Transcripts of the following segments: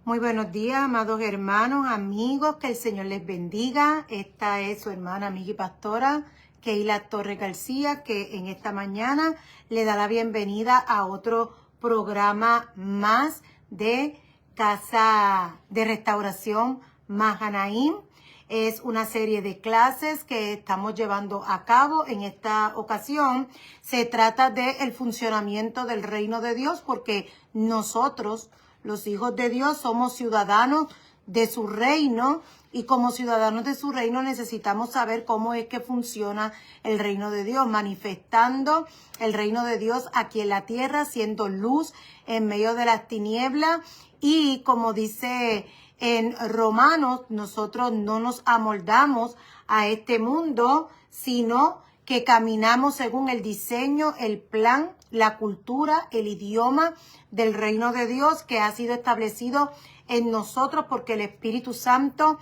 Muy buenos días, amados hermanos, amigos, que el Señor les bendiga. Esta es su hermana, amiga y pastora, Keila Torres García, que en esta mañana le da la bienvenida a otro programa más de Casa de Restauración Mahanaim. Es una serie de clases que estamos llevando a cabo. En esta ocasión se trata del funcionamiento del reino de Dios, porque nosotros, los hijos de Dios, somos ciudadanos de su reino, y como ciudadanos de su reino necesitamos saber cómo es que funciona el reino de Dios, manifestando el reino de Dios aquí en la tierra, siendo luz en medio de las tinieblas. Y como dice en Romanos, nosotros no nos amoldamos a este mundo, sino que caminamos según el diseño, el plan, la cultura, el idioma del reino de Dios que ha sido establecido en nosotros, porque el Espíritu Santo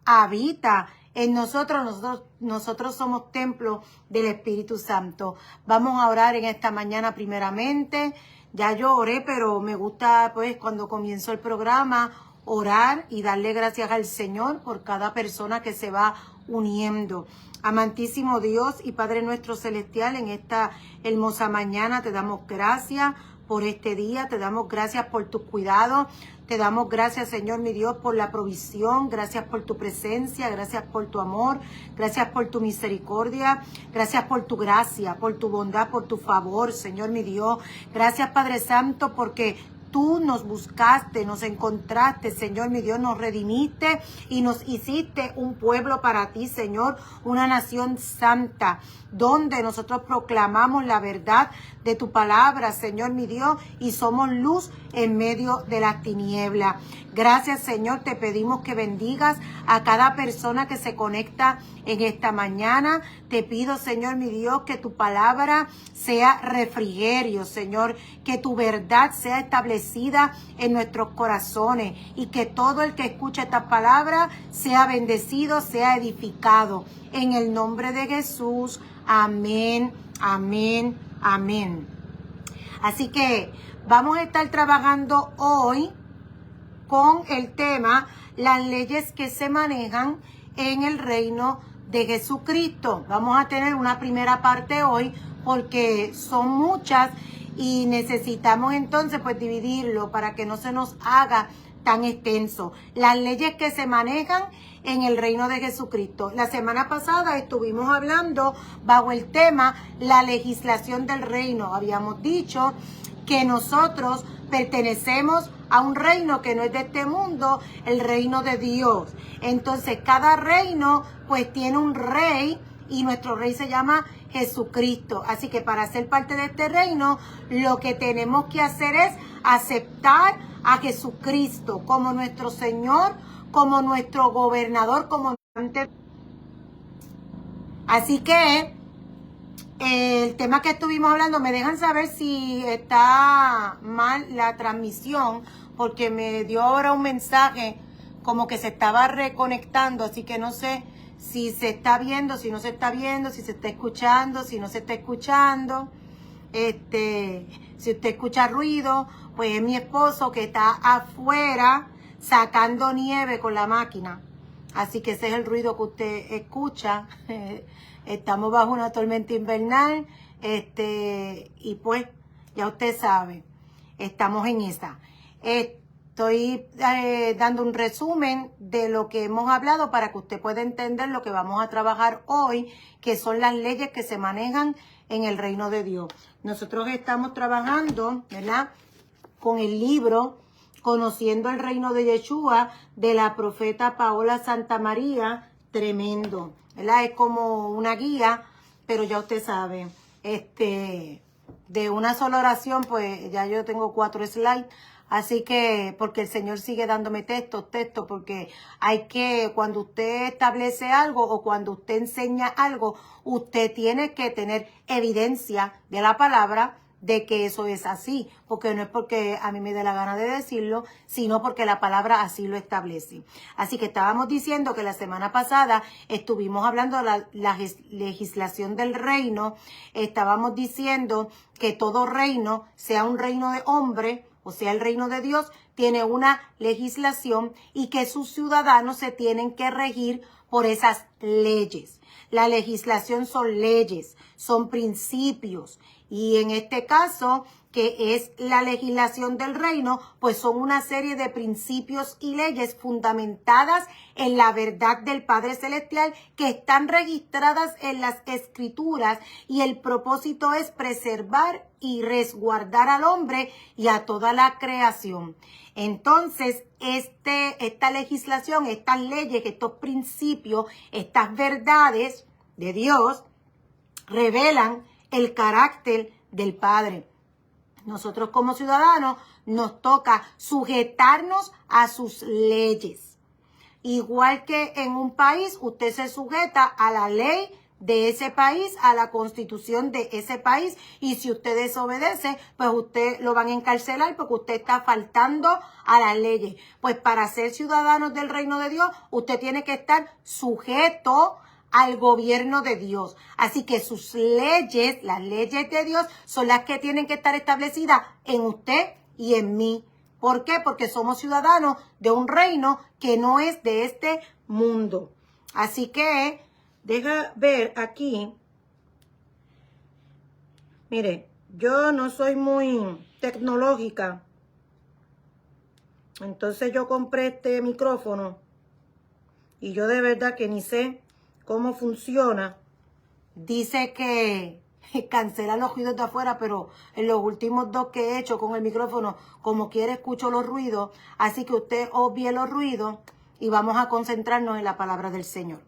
habita en nosotros. Nosotros somos templo del Espíritu Santo. Vamos a orar en esta mañana primeramente. Ya yo oré, pero me gusta pues cuando comienzo el programa orar y darle gracias al Señor por cada persona que se va uniendo. Amantísimo Dios y Padre nuestro celestial, en esta hermosa mañana te damos gracias por este día, te damos gracias por tus cuidados, te damos gracias, Señor mi Dios, por la provisión, gracias por tu presencia, gracias por tu amor, gracias por tu misericordia, gracias por tu gracia, por tu bondad, por tu favor, Señor mi Dios. Gracias, Padre Santo, porque tú nos buscaste, nos encontraste, Señor mi Dios, nos redimiste y nos hiciste un pueblo para ti, Señor, una nación santa, donde nosotros proclamamos la verdad de tu palabra, Señor mi Dios, y somos luz en medio de las tinieblas. Gracias, Señor, te pedimos que bendigas a cada persona que se conecta en esta mañana. Te pido, Señor mi Dios, que tu palabra sea refrigerio, Señor, que tu verdad sea establecida en nuestros corazones y que todo el que escuche esta palabra sea bendecido, sea edificado. En el nombre de Jesús, amén, amén, amén. Así que vamos a estar trabajando hoy con el tema las leyes que se manejan en el reino de Jesucristo. Vamos a tener una primera parte hoy porque son muchas y necesitamos entonces pues dividirlo para que no se nos haga tan extenso. Las leyes que se manejan en el reino de Jesucristo. La semana pasada estuvimos hablando bajo el tema la legislación del reino. Habíamos dicho que nosotros pertenecemos a un reino que no es de este mundo, el reino de Dios. Entonces cada reino pues tiene un rey y nuestro rey se llama Jesucristo. Así que para ser parte de este reino, lo que tenemos que hacer es aceptar a Jesucristo como nuestro Señor, como nuestro gobernador, como antes. Así que el tema que estuvimos hablando, me dejan saber si está mal la transmisión, porque me dio ahora un mensaje como que se estaba reconectando, así que no sé si se está viendo, si no se está viendo, si se está escuchando, si no se está escuchando. Si usted escucha ruido, pues es mi esposo que está afuera sacando nieve con la máquina. Así que ese es el ruido que usted escucha. Estamos bajo una tormenta invernal, y pues ya usted sabe, estamos en esa. Estoy dando un resumen de lo que hemos hablado para que usted pueda entender lo que vamos a trabajar hoy, que son las leyes que se manejan en el reino de Dios. Nosotros estamos trabajando, ¿verdad?, con el libro Conociendo el Reino de Yeshua, de la profeta Paola Santamaría. Tremendo, ¿verdad? Es como una guía, pero ya usted sabe, de una sola oración, pues ya yo tengo 4 slides. Así que, porque el Señor sigue dándome textos, porque hay que, cuando usted establece algo o cuando usted enseña algo, usted tiene que tener evidencia de la palabra de que eso es así, porque no es porque a mí me dé la gana de decirlo, sino porque la palabra así lo establece. Así que estábamos diciendo que la semana pasada estuvimos hablando de la legislación del reino. Estábamos diciendo que todo reino, sea un reino de hombre o sea, el reino de Dios, tiene una legislación y que sus ciudadanos se tienen que regir por esas leyes. La legislación son leyes, son principios. Y en este caso, que es la legislación del reino, pues son una serie de principios y leyes fundamentadas en la verdad del Padre Celestial que están registradas en las Escrituras, y el propósito es preservar y resguardar al hombre y a toda la creación. Entonces, esta legislación, estas leyes, estos principios, estas verdades de Dios revelan el carácter del Padre. Nosotros como ciudadanos nos toca sujetarnos a sus leyes. Igual que en un país, usted se sujeta a la ley de ese país, a la constitución de ese país, y si usted desobedece, pues usted lo van a encarcelar porque usted está faltando a las leyes. Pues para ser ciudadanos del reino de Dios, usted tiene que estar sujeto al gobierno de Dios. Así que sus leyes, las leyes de Dios, son las que tienen que estar establecidas en usted y en mí. ¿Por qué? Porque somos ciudadanos de un reino que no es de este mundo. Así que, deja ver aquí. Mire, yo no soy muy tecnológica. Entonces yo compré este micrófono y yo de verdad que ni sé cómo funciona. Dice que cancela los ruidos de afuera, pero en los últimos 2 que he hecho con el micrófono, como quiera escucho los ruidos. Así que usted obvie los ruidos y vamos a concentrarnos en la palabra del Señor.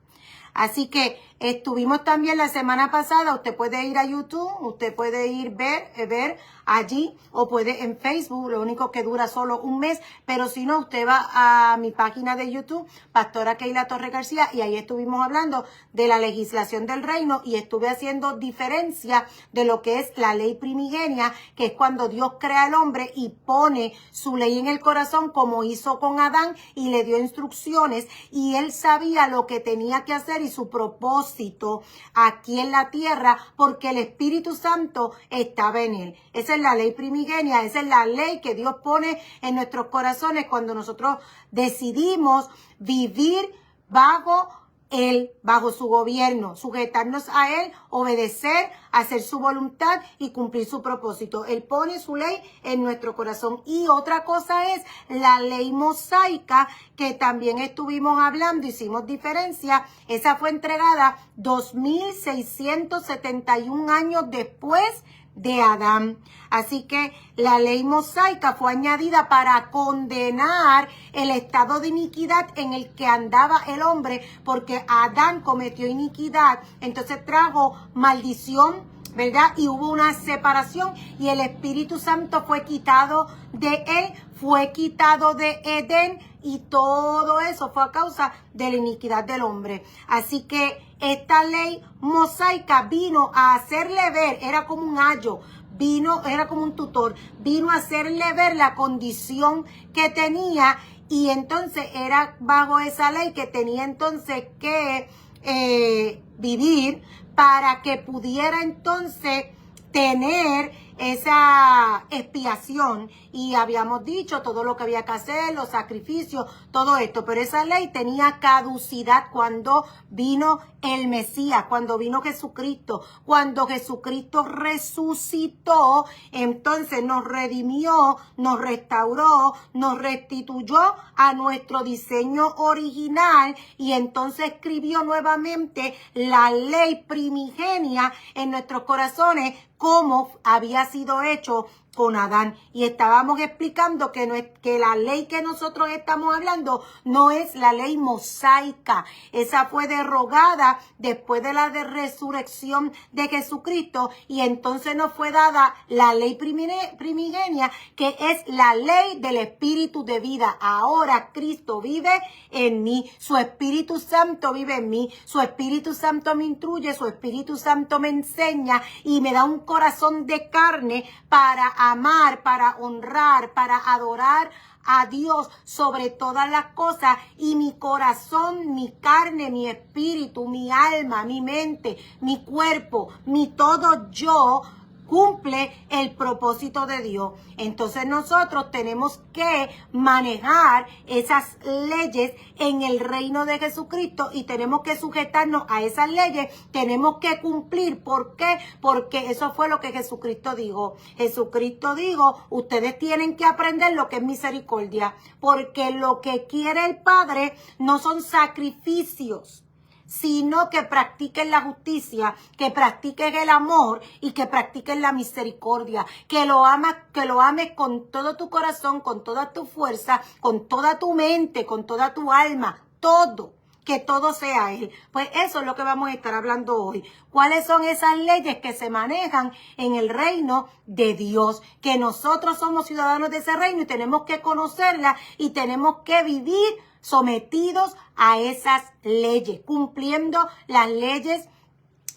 Así que estuvimos también la semana pasada, usted puede ir a YouTube, usted puede ir ver allí, o puede en Facebook, lo único que dura solo un mes, pero si no, usted va a mi página de YouTube, Pastora Keila Torres García, y ahí estuvimos hablando de la legislación del reino, y estuve haciendo diferencia de lo que es la ley primigenia, que es cuando Dios crea al hombre y pone su ley en el corazón, como hizo con Adán, y le dio instrucciones, y él sabía lo que tenía que hacer y su propósito aquí en la tierra, porque el Espíritu Santo estaba en él. Esa es la ley primigenia, esa es la ley que Dios pone en nuestros corazones cuando nosotros decidimos vivir bajo él, bajo su gobierno, sujetarnos a él, obedecer, hacer su voluntad y cumplir su propósito. Él pone su ley en nuestro corazón. Y otra cosa es la ley mosaica, que también estuvimos hablando, hicimos diferencia. Esa fue entregada 2671 años después de Adán. Así que la ley mosaica fue añadida para condenar el estado de iniquidad en el que andaba el hombre, porque Adán cometió iniquidad, entonces trajo maldición, ¿verdad? Y hubo una separación y el Espíritu Santo fue quitado de él, fue quitado de Edén, y todo eso fue a causa de la iniquidad del hombre. Así que esta ley mosaica vino a hacerle ver, era como un ayo, era como un tutor, vino a hacerle ver la condición que tenía, y entonces era bajo esa ley que tenía entonces que vivir para que pudiera entonces tener esa expiación. Y habíamos dicho todo lo que había que hacer, los sacrificios, todo esto, pero esa ley tenía caducidad cuando vino el Mesías, cuando vino Jesucristo. Cuando Jesucristo resucitó, entonces nos redimió, nos restauró, nos restituyó a nuestro diseño original, y entonces escribió nuevamente la ley primigenia en nuestros corazones, como había sido hecho con Adán. Y estábamos explicando que la ley que nosotros estamos hablando no es la ley mosaica. Esa fue derogada después de la resurrección de Jesucristo, y entonces nos fue dada la ley primigenia, que es la ley del Espíritu de vida. Ahora Cristo vive en mí, su Espíritu Santo vive en mí, su Espíritu Santo me instruye, su Espíritu Santo me enseña y me da un corazón de carne para amar, para honrar, para adorar a Dios sobre todas las cosas. Y mi corazón, mi carne, mi espíritu, mi alma, mi mente, mi cuerpo, mi todo yo cumple el propósito de Dios. Entonces nosotros tenemos que manejar esas leyes en el reino de Jesucristo y tenemos que sujetarnos a esas leyes, tenemos que cumplir. ¿Por qué? Porque eso fue lo que Jesucristo dijo. Jesucristo dijo, ustedes tienen que aprender lo que es misericordia, porque lo que quiere el Padre no son sacrificios, sino que practiquen la justicia, que practiquen el amor y que practiquen la misericordia, que lo ames con todo tu corazón, con toda tu fuerza, con toda tu mente, con toda tu alma, todo, que todo sea Él. Pues eso es lo que vamos a estar hablando hoy. ¿Cuáles son esas leyes que se manejan en el reino de Dios? Que nosotros somos ciudadanos de ese reino y tenemos que conocerlas y tenemos que vivir sometidos a esas leyes, cumpliendo las leyes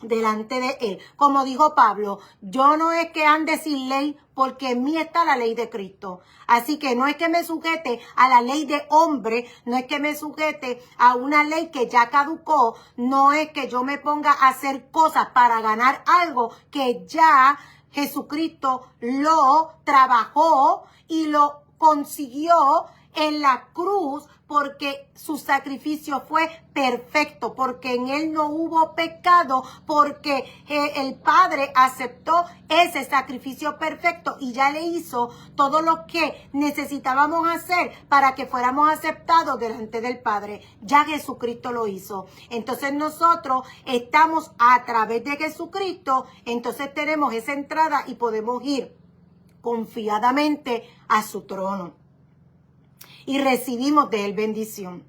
delante de Él. Como dijo Pablo, yo no es que ande sin ley, porque en mí está la ley de Cristo. Así que no es que me sujete a la ley de hombre, no es que me sujete a una ley que ya caducó, no es que yo me ponga a hacer cosas para ganar algo que ya Jesucristo lo trabajó y lo consiguió en la cruz, porque su sacrificio fue perfecto, porque en Él no hubo pecado, porque el Padre aceptó ese sacrificio perfecto y ya le hizo todo lo que necesitábamos hacer para que fuéramos aceptados delante del Padre. Ya Jesucristo lo hizo. Entonces nosotros estamos a través de Jesucristo, entonces tenemos esa entrada y podemos ir confiadamente a su trono. Y recibimos de Él bendición,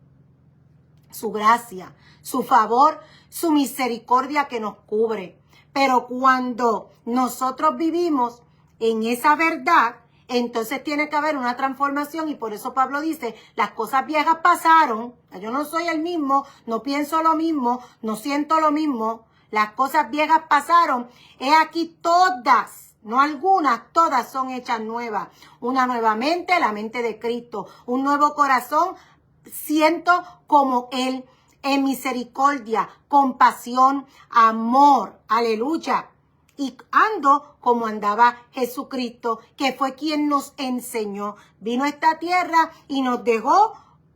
su gracia, su favor, su misericordia que nos cubre. Pero cuando nosotros vivimos en esa verdad, entonces tiene que haber una transformación y por eso Pablo dice, las cosas viejas pasaron, yo no soy el mismo, no pienso lo mismo, no siento lo mismo, las cosas viejas pasaron, he aquí todas. No algunas, todas son hechas nuevas. Una nueva mente, la mente de Cristo. Un nuevo corazón, siento como Él, en misericordia, compasión, amor. Aleluya. Y ando como andaba Jesucristo, que fue quien nos enseñó. Vino a esta tierra y nos dejó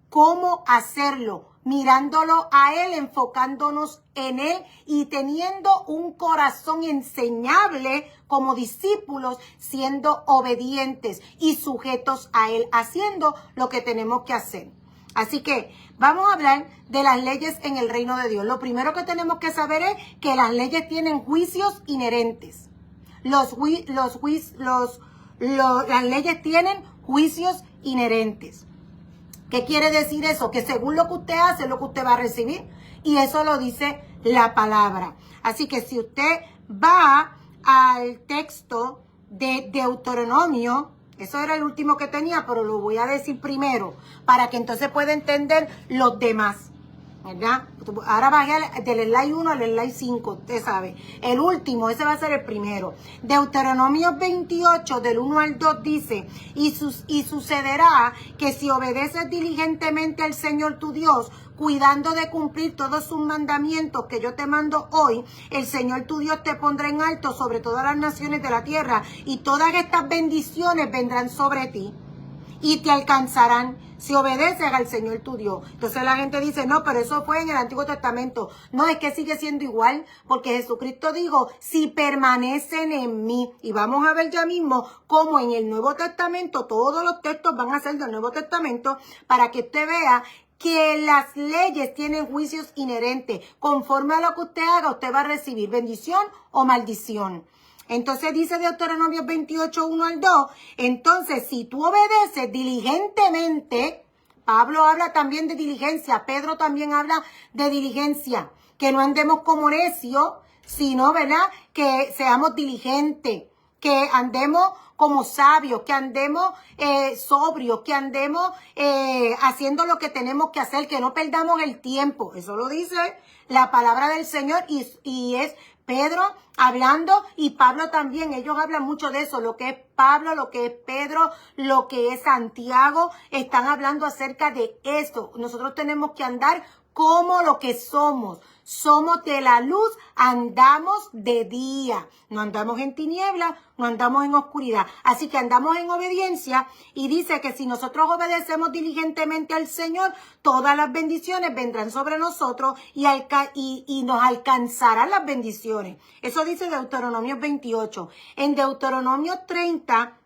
cómo hacerlo, mirándolo a Él, enfocándonos en Él y teniendo un corazón enseñable como discípulos, siendo obedientes y sujetos a Él, haciendo lo que tenemos que hacer. Así que vamos a hablar de las leyes en el reino de Dios. Lo primero que tenemos que saber es que las leyes tienen juicios inherentes. Las leyes tienen juicios inherentes. ¿Qué quiere decir eso? Que según lo que usted hace, es lo que usted va a recibir. Y eso lo dice la palabra. Así que si usted va al texto de Deuteronomio, eso era el último que tenía, pero lo voy a decir primero, para que entonces pueda entender los demás, ¿verdad? Ahora bajé del slide 1 al slide 5, usted sabe. El último, ese va a ser el primero. Deuteronomio 28, del 1 al 2 dice, y sucederá que si obedeces diligentemente al Señor tu Dios, cuidando de cumplir todos sus mandamientos que yo te mando hoy, el Señor tu Dios te pondrá en alto sobre todas las naciones de la tierra, y todas estas bendiciones vendrán sobre ti y te alcanzarán si obedeces al Señor tu Dios. Entonces la gente dice, no, pero eso fue en el Antiguo Testamento. No, es que sigue siendo igual, porque Jesucristo dijo, si permanecen en mí. Y vamos a ver ya mismo cómo en el Nuevo Testamento, todos los textos van a ser del Nuevo Testamento, para que usted vea que las leyes tienen juicios inherentes. Conforme a lo que usted haga, usted va a recibir bendición o maldición. Entonces dice Deuteronomio 28, 1 al 2, entonces si tú obedeces diligentemente, Pablo habla también de diligencia, Pedro también habla de diligencia, que no andemos como necios, sino, ¿verdad?, que seamos diligentes, que andemos como sabios, que andemos sobrios, que andemos haciendo lo que tenemos que hacer, que no perdamos el tiempo. Eso lo dice la palabra del Señor y es Pedro hablando y Pablo también. Ellos hablan mucho de eso, lo que es Pablo, lo que es Pedro, lo que es Santiago, están hablando acerca de esto. Nosotros tenemos que andar como lo que somos. Somos de la luz, andamos de día. No andamos en tinieblas, no andamos en oscuridad. Así que andamos en obediencia y dice que si nosotros obedecemos diligentemente al Señor, todas las bendiciones vendrán sobre nosotros y nos alcanzarán las bendiciones. Eso dice Deuteronomio 28. En Deuteronomio 30,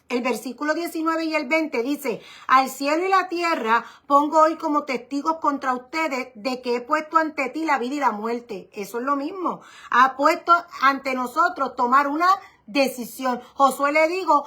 el versículo 19 y el 20 dice, al cielo y la tierra pongo hoy como testigos contra ustedes de que he puesto ante ti la vida y la muerte. Eso es lo mismo. Ha puesto ante nosotros tomar una decisión. Josué le dijo,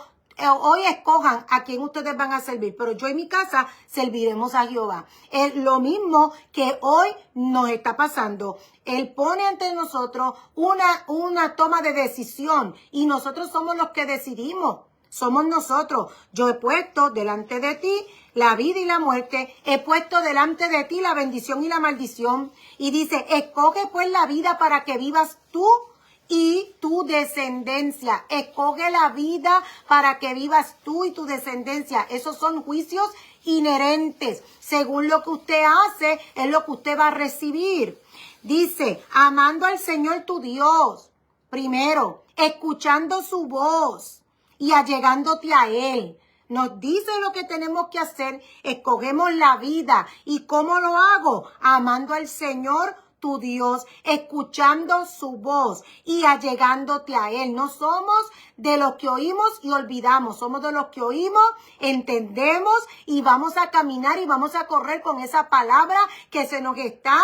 hoy escojan a quién ustedes van a servir, pero yo en mi casa serviremos a Jehová. Es lo mismo que hoy nos está pasando. Él pone ante nosotros una toma de decisión y nosotros somos los que decidimos. Somos nosotros. Yo he puesto delante de ti la vida y la muerte. He puesto delante de ti la bendición y la maldición. Y dice, escoge pues la vida para que vivas tú y tu descendencia. Escoge la vida para que vivas tú y tu descendencia. Esos son juicios inherentes. Según lo que usted hace, es lo que usted va a recibir. Dice, amando al Señor tu Dios. Primero, escuchando su voz y allegándote a Él. Nos dice lo que tenemos que hacer, escogemos la vida. ¿Y cómo lo hago? Amando al Señor tu Dios, escuchando su voz y allegándote a Él. No somos de los que oímos y olvidamos, somos de los que oímos, entendemos y vamos a caminar y vamos a correr con esa palabra que se nos está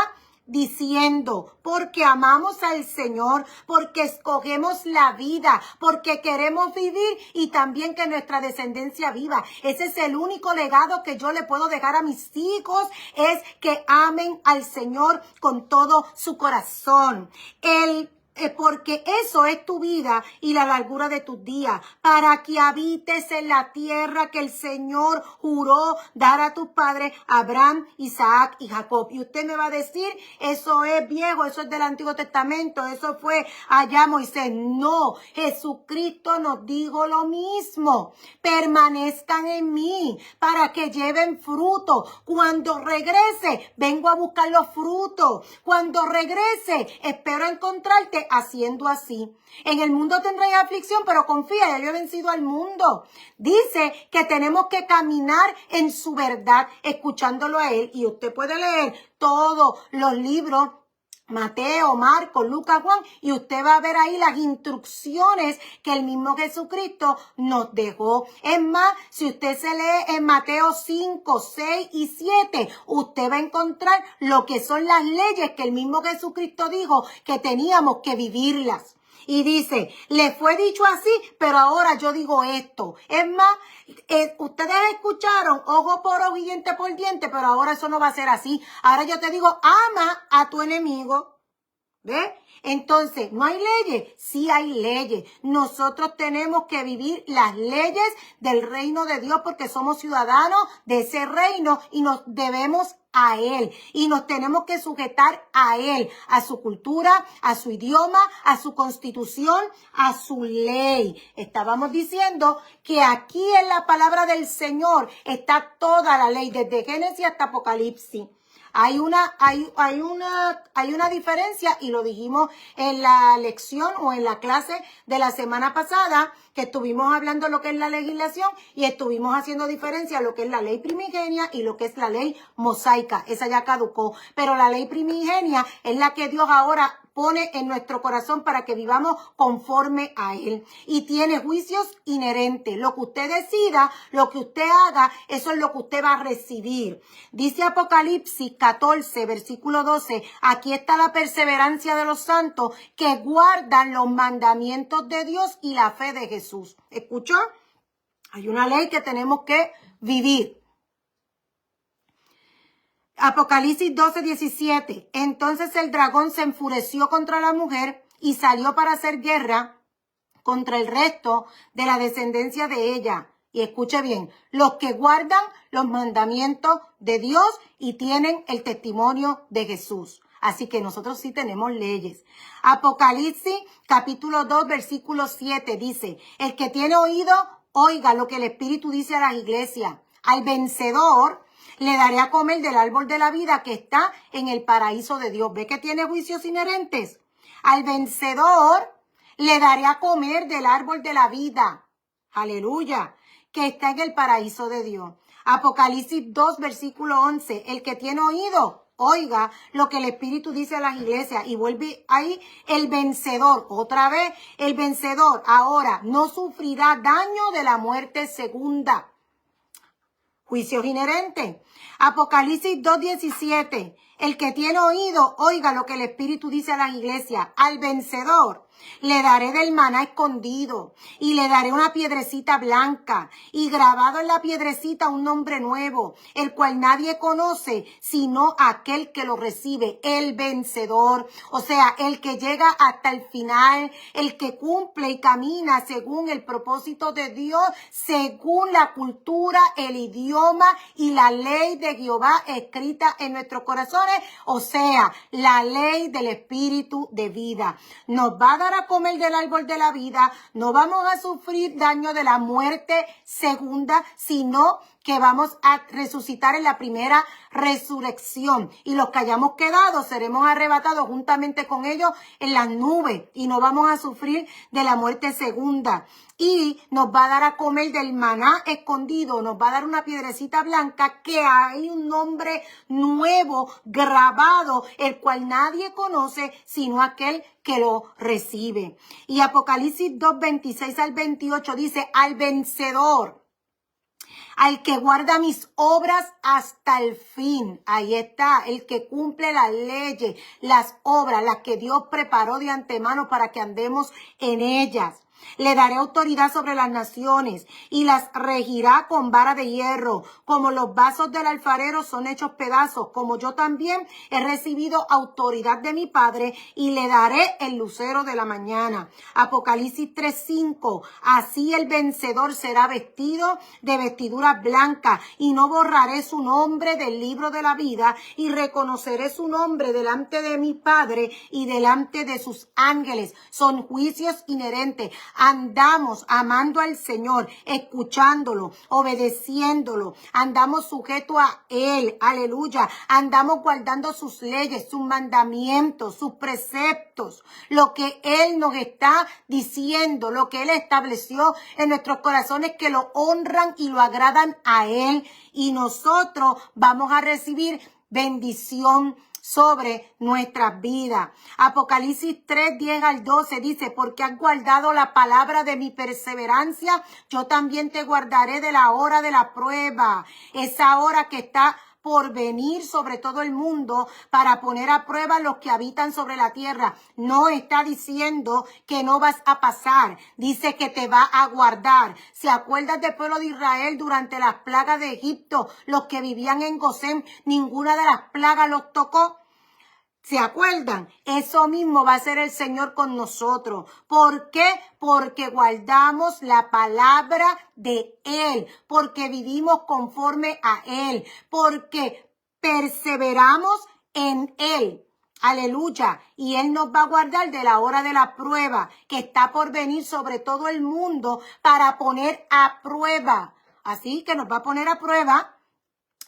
diciendo, porque amamos al Señor, porque escogemos la vida, porque queremos vivir y también que nuestra descendencia viva. Ese es el único legado que yo le puedo dejar a mis hijos, es que amen al Señor con todo su corazón. Porque eso es tu vida y la largura de tus días, para que habites en la tierra que el Señor juró dar a tus padres, Abraham, Isaac y Jacob. Y usted me va a decir, eso es viejo, eso es del Antiguo Testamento, eso fue allá Moisés. No, Jesucristo nos dijo lo mismo. Permanezcan en mí para que lleven fruto. Cuando regrese, vengo a buscar los frutos. Cuando regrese, espero encontrarte haciendo así. En el mundo tendréis aflicción, pero confía, ya yo he vencido al mundo. Dice que tenemos que caminar en su verdad, escuchándolo a Él. Y usted puede leer todos los libros, Mateo, Marcos, Lucas, Juan, y usted va a ver ahí las instrucciones que el mismo Jesucristo nos dejó. Es más, si usted se lee en Mateo 5, 6 y 7, usted va a encontrar lo que son las leyes que el mismo Jesucristo dijo que teníamos que vivirlas. Y dice, le fue dicho así, pero ahora yo digo esto. Es más, ustedes escucharon ojo por ojo y diente por diente, pero ahora eso no va a ser así. Ahora yo te digo, ama a tu enemigo. ¿Ves? Entonces, ¿no hay leyes? Sí hay leyes. Nosotros tenemos que vivir las leyes del reino de Dios porque somos ciudadanos de ese reino y nos debemos a Él. Y nos tenemos que sujetar a Él, a su cultura, a su idioma, a su constitución, a su ley. Estábamos diciendo que aquí en la palabra del Señor está toda la ley, desde Génesis hasta Apocalipsis. Hay una diferencia y lo dijimos en la lección o en la clase de la semana pasada que estuvimos hablando de lo que es la legislación y estuvimos haciendo diferencia lo que es la ley primigenia y lo que es la ley mosaica. Esa ya caducó, pero la ley primigenia es la que Dios ahora pone en nuestro corazón para que vivamos conforme a Él. Y tiene juicios inherentes. Lo que usted decida, lo que usted haga, eso es lo que usted va a recibir. Dice Apocalipsis 14, versículo 12, aquí está la perseverancia de los santos que guardan los mandamientos de Dios y la fe de Jesús. ¿Escuchó? Hay una ley que tenemos que vivir. Apocalipsis 12, 17. Entonces el dragón se enfureció contra la mujer y salió para hacer guerra contra el resto de la descendencia de ella. Y escuche bien, los que guardan los mandamientos de Dios y tienen el testimonio de Jesús. Así que nosotros sí tenemos leyes. Apocalipsis capítulo 2, versículo 7 dice, el que tiene oído, oiga lo que el Espíritu dice a las iglesias. Al vencedor Le daré a comer del árbol de la vida que está en el paraíso de Dios. ¿Ve que tiene juicios inherentes? Al vencedor le daré a comer del árbol de la vida. Aleluya. Que está en el paraíso de Dios. Apocalipsis 2, versículo 11. El que tiene oído, oiga lo que el Espíritu dice a las iglesias. Y vuelve ahí el vencedor. Otra vez, el vencedor ahora no sufrirá daño de la muerte segunda. Juicios inherentes. Apocalipsis 2:17. El que tiene oído, oiga lo que el Espíritu dice a las iglesias. Al vencedor le daré del maná escondido y le daré una piedrecita blanca y grabado en la piedrecita un nombre nuevo, el cual nadie conoce sino aquel que lo recibe, el vencedor. O sea, el que llega hasta el final, el que cumple y camina según el propósito de Dios, según la cultura, el idioma y la ley de Jehová escrita en nuestros corazones. O sea, la ley del Espíritu de vida. Nos va a dar a comer del árbol de la vida, no vamos a sufrir daño de la muerte segunda, sino que vamos a resucitar en la primera resurrección. Y los que hayamos quedado seremos arrebatados juntamente con ellos en las nubes y no vamos a sufrir de la muerte segunda. Y nos va a dar a comer del maná escondido, nos va a dar una piedrecita blanca que hay un nombre nuevo grabado, el cual nadie conoce sino aquel que lo recibe. Y Apocalipsis 2, 26 al 28 dice, al vencedor, al que guarda mis obras hasta el fin. Ahí está, el que cumple las leyes, las obras, las que Dios preparó de antemano para que andemos en ellas. Le daré autoridad sobre las naciones y las regirá con vara de hierro. Como los vasos del alfarero son hechos pedazos, como yo también he recibido autoridad de mi Padre y le daré el lucero de la mañana. Apocalipsis 3:5. Así el vencedor será vestido de vestiduras blancas y no borraré su nombre del libro de la vida y reconoceré su nombre delante de mi Padre y delante de sus ángeles. Son juicios inherentes. Andamos amando al Señor, escuchándolo, obedeciéndolo. Andamos sujetos a Él, aleluya. Andamos guardando sus leyes, sus mandamientos, sus preceptos. Lo que Él nos está diciendo, lo que Él estableció en nuestros corazones que lo honran y lo agradan a Él. Y nosotros vamos a recibir bendición sobre nuestras vidas. Apocalipsis 3, 10 al 12 dice, porque has guardado la palabra de mi perseverancia, yo también te guardaré de la hora de la prueba. Esa hora que está por venir sobre todo el mundo para poner a prueba a los que habitan sobre la tierra. No está diciendo que no vas a pasar. Dice que te va a guardar. ¿Se acuerdan del pueblo de Israel durante las plagas de Egipto? Los que vivían en Gosén, ninguna de las plagas los tocó. ¿Se acuerdan? Eso mismo va a hacer el Señor con nosotros. ¿Por qué? Porque guardamos la palabra de Él, porque vivimos conforme a Él, porque perseveramos en Él. Aleluya. Y Él nos va a guardar de la hora de la prueba que está por venir sobre todo el mundo para poner a prueba. Así que nos va a poner a prueba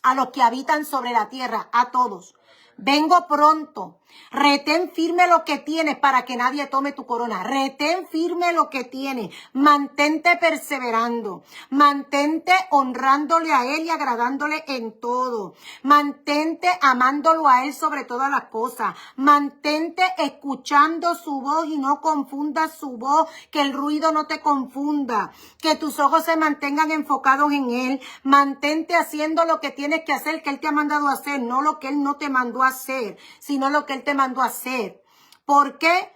a los que habitan sobre la tierra, a todos. Vengo pronto. Retén firme lo que tienes para que nadie tome tu corona. Retén firme lo que tienes. Mantente perseverando. Mantente honrándole a Él y agradándole en todo. Mantente amándolo a Él sobre todas las cosas. Mantente escuchando su voz y no confundas su voz. Que el ruido no te confunda. Que tus ojos se mantengan enfocados en Él. Mantente haciendo lo que tienes que hacer, que Él te ha mandado a hacer. No lo que Él no te mandó a hacer, sino lo que Él te mandó a hacer. ¿Por qué?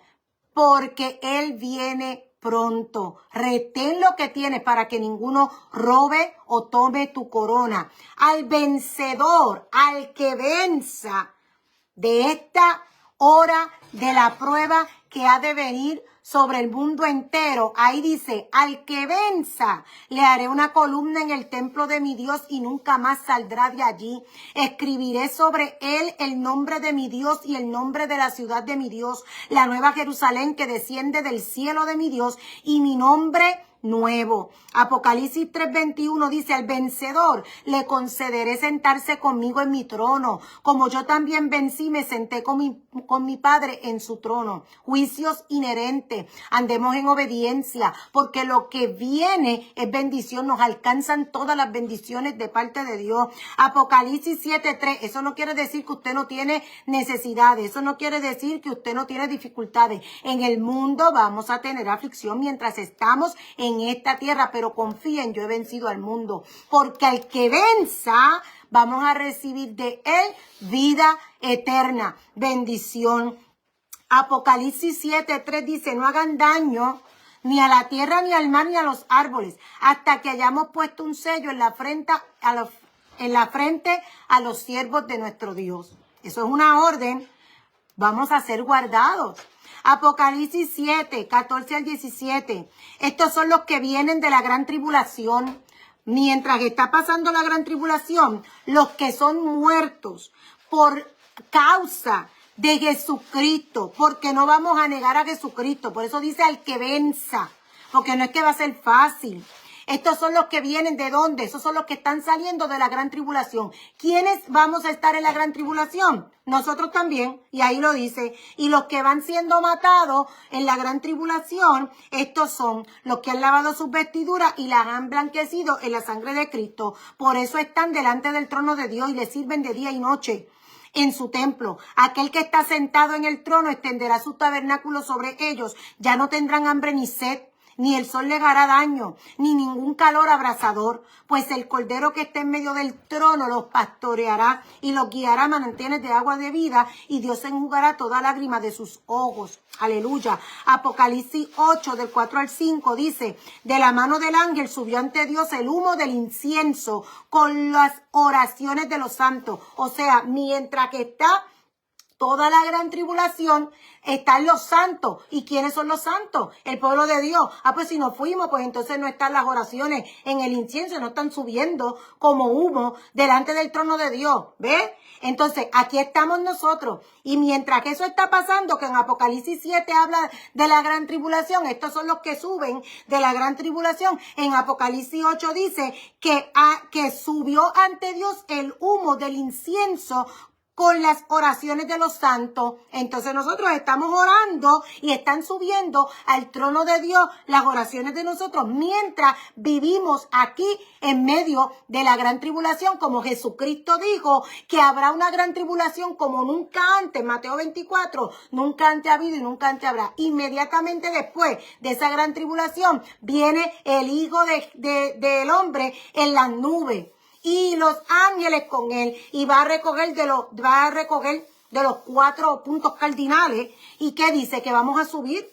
Porque Él viene pronto. Retén lo que tienes para que ninguno robe o tome tu corona. Al vencedor, al que venza de esta hora de la prueba que ha de venir sobre el mundo entero. Ahí dice, al que venza, le haré una columna en el templo de mi Dios y nunca más saldrá de allí. Escribiré sobre él el nombre de mi Dios y el nombre de la ciudad de mi Dios, la nueva Jerusalén que desciende del cielo de mi Dios, y mi nombre nuevo. Apocalipsis 3:21 dice, al vencedor le concederé sentarse conmigo en mi trono, como yo también vencí, me senté con mi Padre en su trono. Juicios inherentes, andemos en obediencia, porque lo que viene es bendición, nos alcanzan todas las bendiciones de parte de Dios. Apocalipsis 7:3, eso no quiere decir que usted no tiene necesidades, eso no quiere decir que usted no tiene dificultades. En el mundo vamos a tener aflicción mientras estamos en esta tierra, pero confíen, yo he vencido al mundo, porque al que venza, vamos a recibir de él vida eterna, bendición. Apocalipsis 7:3 dice, no hagan daño ni a la tierra, ni al mar, ni a los árboles, hasta que hayamos puesto un sello en la frente a los siervos de nuestro Dios. Eso es una orden. Vamos a ser guardados. Apocalipsis 7:14-17. Estos son los que vienen de la gran tribulación. Mientras está pasando la gran tribulación, los que son muertos por causa de Jesucristo, porque no vamos a negar a Jesucristo. Por eso dice al que venza, porque no es que va a ser fácil. Estos son los que vienen ¿de dónde? Esos son los que están saliendo de la gran tribulación. ¿Quiénes vamos a estar en la gran tribulación? Nosotros también, y ahí lo dice. Y los que van siendo matados en la gran tribulación, estos son los que han lavado sus vestiduras y las han blanquecido en la sangre de Cristo. Por eso están delante del trono de Dios y le sirven de día y noche en su templo. Aquel que está sentado en el trono extenderá su tabernáculo sobre ellos. Ya no tendrán hambre ni sed, ni el sol les hará daño, ni ningún calor abrasador, pues el cordero que está en medio del trono los pastoreará y los guiará a manantiales de agua de vida, y Dios enjugará toda lágrima de sus ojos. Aleluya. Apocalipsis 8:4-5 dice, de la mano del ángel subió ante Dios el humo del incienso con las oraciones de los santos. O sea, mientras que está toda la gran tribulación, están los santos. ¿Y quiénes son los santos? El pueblo de Dios. Pues si nos fuimos, pues entonces no están las oraciones en el incienso, no están subiendo como humo delante del trono de Dios. ¿Ves? Entonces, aquí estamos nosotros. Y mientras que eso está pasando, que en Apocalipsis 7 habla de la gran tribulación, estos son los que suben de la gran tribulación. En Apocalipsis 8 dice que subió ante Dios el humo del incienso con las oraciones de los santos. Entonces nosotros estamos orando y están subiendo al trono de Dios las oraciones de nosotros mientras vivimos aquí en medio de la gran tribulación, como Jesucristo dijo que habrá una gran tribulación como nunca antes. Mateo 24, nunca antes ha habido y nunca antes habrá. Inmediatamente después de esa gran tribulación viene el Hijo del Hombre en las nubes y los ángeles con él, y va a recoger de los 4 puntos cardinales. ¿Y qué dice? Que vamos a subir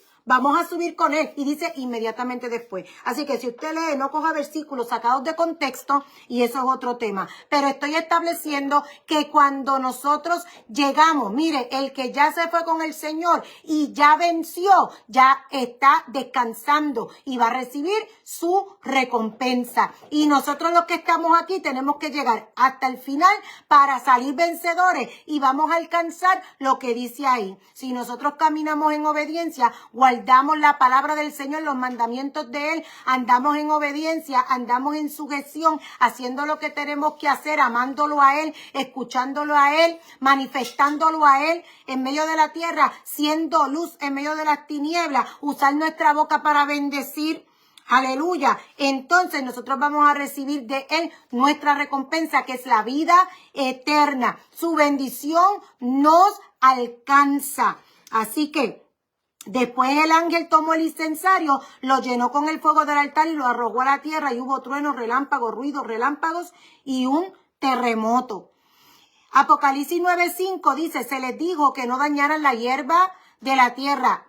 con él, y dice inmediatamente después. Así que si usted lee, no coja versículos sacados de contexto, y eso es otro tema. Pero estoy estableciendo que cuando nosotros llegamos, mire, el que ya se fue con el Señor y ya venció, ya está descansando y va a recibir su recompensa. Y nosotros los que estamos aquí tenemos que llegar hasta el final para salir vencedores, y vamos a alcanzar lo que dice ahí. Si nosotros caminamos en obediencia, guardamos la palabra del Señor, los mandamientos de Él, andamos en obediencia, andamos en sujeción, haciendo lo que tenemos que hacer, amándolo a Él, escuchándolo a Él, manifestándolo a Él en medio de la tierra, siendo luz en medio de las tinieblas, usar nuestra boca para bendecir. Aleluya. Entonces nosotros vamos a recibir de Él nuestra recompensa, que es la vida eterna. Su bendición nos alcanza. Así que después el ángel tomó el incensario, lo llenó con el fuego del altar y lo arrojó a la tierra, y hubo truenos, relámpagos, ruidos, relámpagos y un terremoto. Apocalipsis 9:5 dice, se les dijo que no dañaran la hierba de la tierra.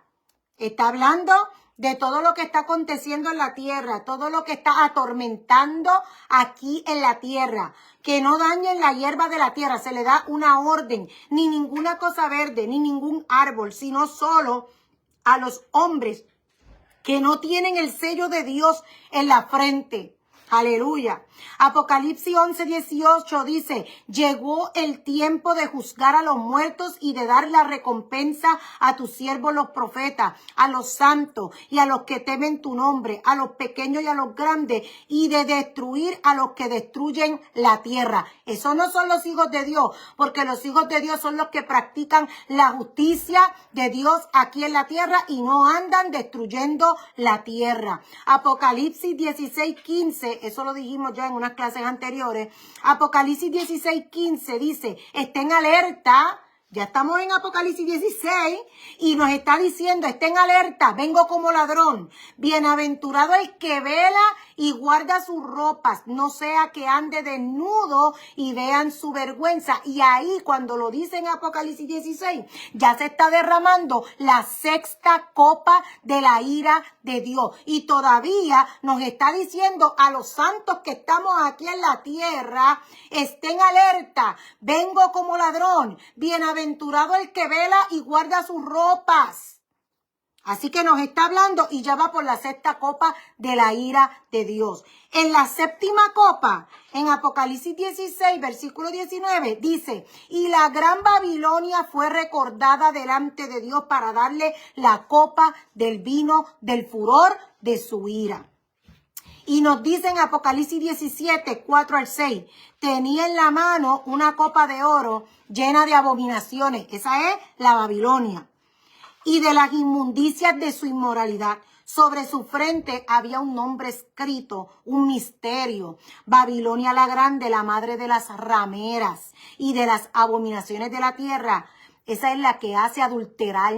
Está hablando de todo lo que está aconteciendo en la tierra, todo lo que está atormentando aquí en la tierra. Que no dañen la hierba de la tierra, se le da una orden, ni ninguna cosa verde, ni ningún árbol, sino solo a los hombres que no tienen el sello de Dios en la frente. Aleluya. Apocalipsis 11:18 dice, llegó el tiempo de juzgar a los muertos y de dar la recompensa a tus siervos los profetas, a los santos y a los que temen tu nombre, a los pequeños y a los grandes, y de destruir a los que destruyen la tierra. Esos no son los hijos de Dios, porque los hijos de Dios son los que practican la justicia de Dios aquí en la tierra y no andan destruyendo la tierra. Apocalipsis 16:15, eso lo dijimos ya en unas clases anteriores. Apocalipsis 16:15 dice, estén alerta. Ya estamos en Apocalipsis 16 y nos está diciendo, estén alerta, vengo como ladrón. Bienaventurado el que vela y guarda sus ropas, no sea que ande desnudo y vean su vergüenza. Y ahí cuando lo dice en Apocalipsis 16, ya se está derramando la sexta copa de la ira de Dios. Y todavía nos está diciendo a los santos que estamos aquí en la tierra, estén alerta, vengo como ladrón, bienaventurado el que vela y guarda sus ropas. Así que nos está hablando y ya va por la sexta copa de la ira de Dios. En la séptima copa, en Apocalipsis 16, versículo 19, dice, y la gran Babilonia fue recordada delante de Dios para darle la copa del vino del furor de su ira. Y nos dice en Apocalipsis 17, 4 al 6, tenía en la mano una copa de oro llena de abominaciones. Esa es la Babilonia. Y de las inmundicias de su inmoralidad. Sobre su frente había un nombre escrito, un misterio. Babilonia la grande, la madre de las rameras y de las abominaciones de la tierra. Esa es la que hace adulterar.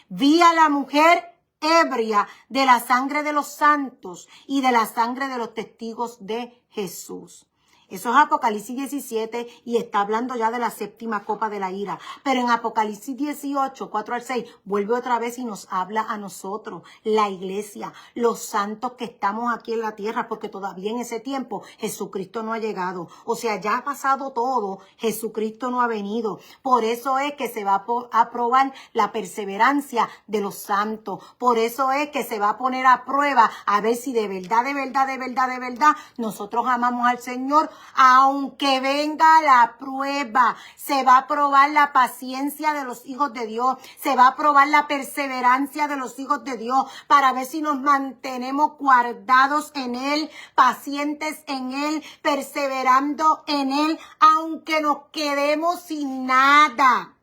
Vi a la mujer ebria de la sangre de los santos y de la sangre de los testigos de Jesús. Eso es Apocalipsis 17 y está hablando ya de la séptima copa de la ira. Pero en Apocalipsis 18, 4 al 6, vuelve otra vez y nos habla a nosotros, la iglesia, los santos que estamos aquí en la tierra, porque todavía en ese tiempo Jesucristo no ha llegado. O sea, ya ha pasado todo, Jesucristo no ha venido. Por eso es que se va a probar la perseverancia de los santos. Por eso es que se va a poner a prueba a ver si de verdad, nosotros amamos al Señor. Aunque venga la prueba, se va a probar la paciencia de los hijos de Dios, se va a probar la perseverancia de los hijos de Dios para ver si nos mantenemos guardados en Él, pacientes en Él, perseverando en Él, aunque nos quedemos sin nada.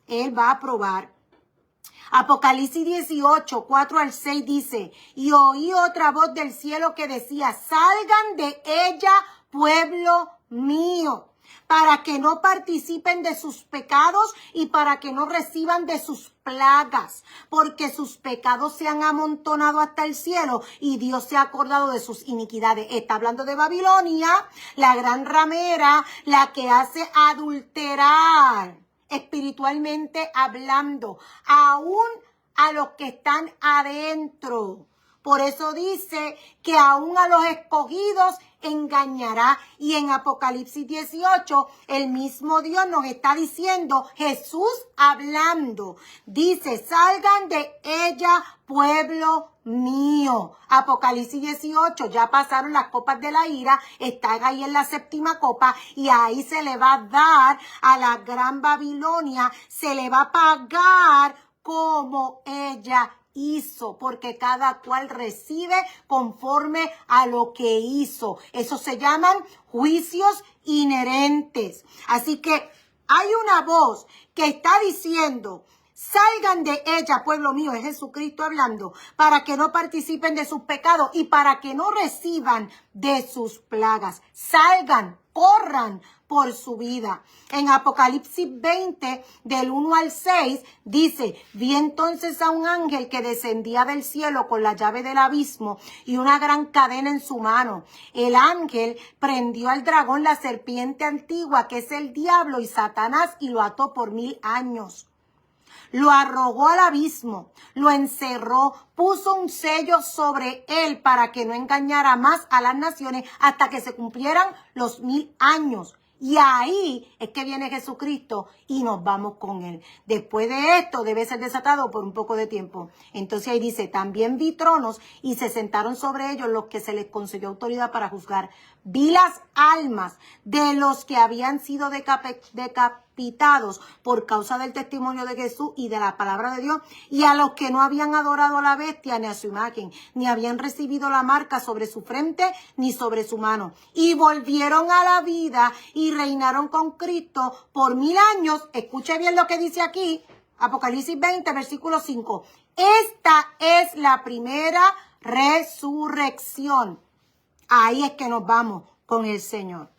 Él va a probar. Apocalipsis 18, 4 al 6 dice, y oí otra voz del cielo que decía, salgan de ella, pueblo mío, para que no participen de sus pecados y para que no reciban de sus plagas, porque sus pecados se han amontonado hasta el cielo y Dios se ha acordado de sus iniquidades. Está hablando de Babilonia, la gran ramera, la que hace adulterar espiritualmente hablando, aún a los que están adentro. Por eso dice que aún a los escogidos engañará. Y en Apocalipsis 18, el mismo Dios nos está diciendo, Jesús hablando, dice, salgan de ella, pueblo mío. Apocalipsis 18, ya pasaron las copas de la ira, están ahí en la séptima copa y ahí se le va a dar a la gran Babilonia, se le va a pagar como ella hizo, porque cada cual recibe conforme a lo que hizo. Eso se llaman juicios inherentes. Así que hay una voz que está diciendo, salgan de ella, pueblo mío, es Jesucristo hablando, para que no participen de sus pecados y para que no reciban de sus plagas. Salgan, corran por su vida. En Apocalipsis 20, del 1 al 6, dice, vi entonces a un ángel que descendía del cielo con la llave del abismo y una gran cadena en su mano. El ángel prendió al dragón, la serpiente antigua, que es el diablo y Satanás, y lo ató por 1000 años. Lo arrojó al abismo, lo encerró, puso un sello sobre él para que no engañara más a las naciones hasta que se cumplieran los 1000 años. Y ahí es que viene Jesucristo y nos vamos con Él. Después de esto debe ser desatado por un poco de tiempo. Entonces ahí dice, también vi tronos y se sentaron sobre ellos los que se les concedió autoridad para juzgar. Vi las almas de los que habían sido decapitados por causa del testimonio de Jesús y de la palabra de Dios, y a los que no habían adorado a la bestia ni a su imagen, ni habían recibido la marca sobre su frente ni sobre su mano. Y volvieron a la vida y reinaron con Cristo por 1000 años. Escuche bien lo que dice aquí, Apocalipsis 20, versículo 5. Esta es la primera resurrección. Ahí es que nos vamos con el Señor.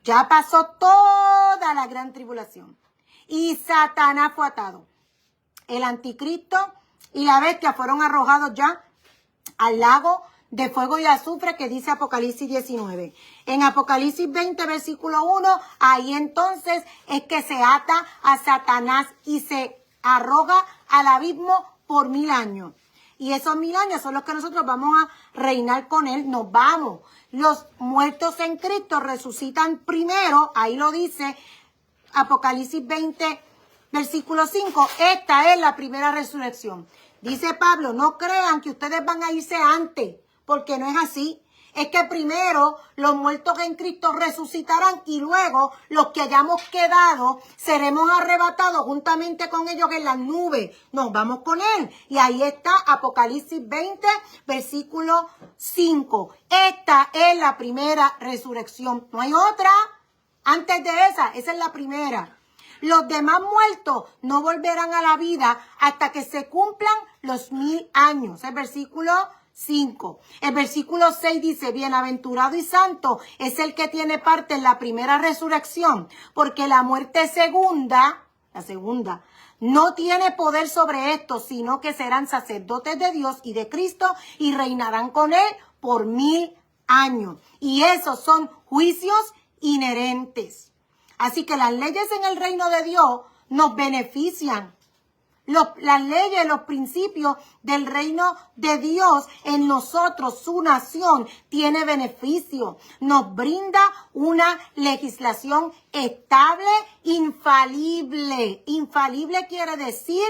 Ya pasó toda la gran tribulación y Satanás fue atado. El anticristo y la bestia fueron arrojados ya al lago de fuego y azufre que dice Apocalipsis 19. En Apocalipsis 20, versículo 1, ahí entonces es que se ata a Satanás y se arroja al abismo por 1000 años. Y esos 1000 años son los que nosotros vamos a reinar con Él. Nos vamos. Los muertos en Cristo resucitan primero. Ahí lo dice Apocalipsis 20, versículo 5. Esta es la primera resurrección. Dice Pablo, no crean que ustedes van a irse antes, porque no es así. Es que primero los muertos en Cristo resucitarán y luego los que hayamos quedado seremos arrebatados juntamente con ellos en las nubes. Nos vamos con Él. Y ahí está Apocalipsis 20, versículo 5. Esta es la primera resurrección. No hay otra. Antes de esa es la primera. Los demás muertos no volverán a la vida hasta que se cumplan los 1000 años. El versículo 5. El versículo 6 dice, bienaventurado y santo es el que tiene parte en la primera resurrección, porque la muerte segunda, no tiene poder sobre esto, sino que serán sacerdotes de Dios y de Cristo y reinarán con Él por 1000 años. Y esos son juicios inherentes. Así que las leyes en el reino de Dios nos benefician. Las leyes, los principios del reino de Dios en nosotros, su nación, tiene beneficio. Nos brinda una legislación estable, infalible. Infalible quiere decir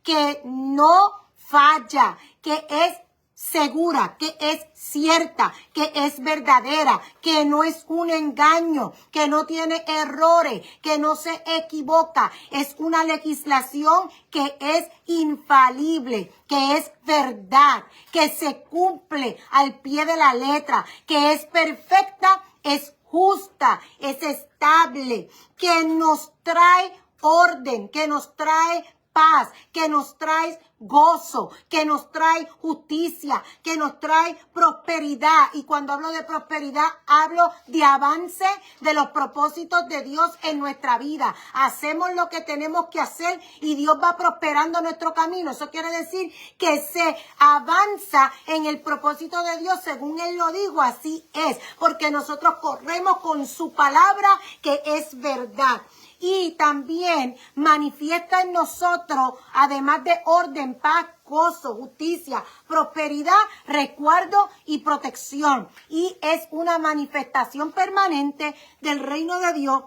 que no falla, que es segura, que es cierta, que es verdadera, que no es un engaño, que no tiene errores, que no se equivoca. Es una legislación que es infalible, que es verdad, que se cumple al pie de la letra, que es perfecta, es justa, es estable, que nos trae orden, que nos trae paz, que nos trae gozo, que nos trae justicia, que nos trae prosperidad. Y cuando hablo de prosperidad, hablo de avance de los propósitos de Dios en nuestra vida. Hacemos lo que tenemos que hacer y Dios va prosperando nuestro camino. Eso quiere decir que se avanza en el propósito de Dios según Él lo dijo. Así es, porque nosotros corremos con su palabra que es verdad. Y también manifiesta en nosotros, además de orden, paz, gozo, justicia, prosperidad, resguardo y protección. Y es una manifestación permanente del reino de Dios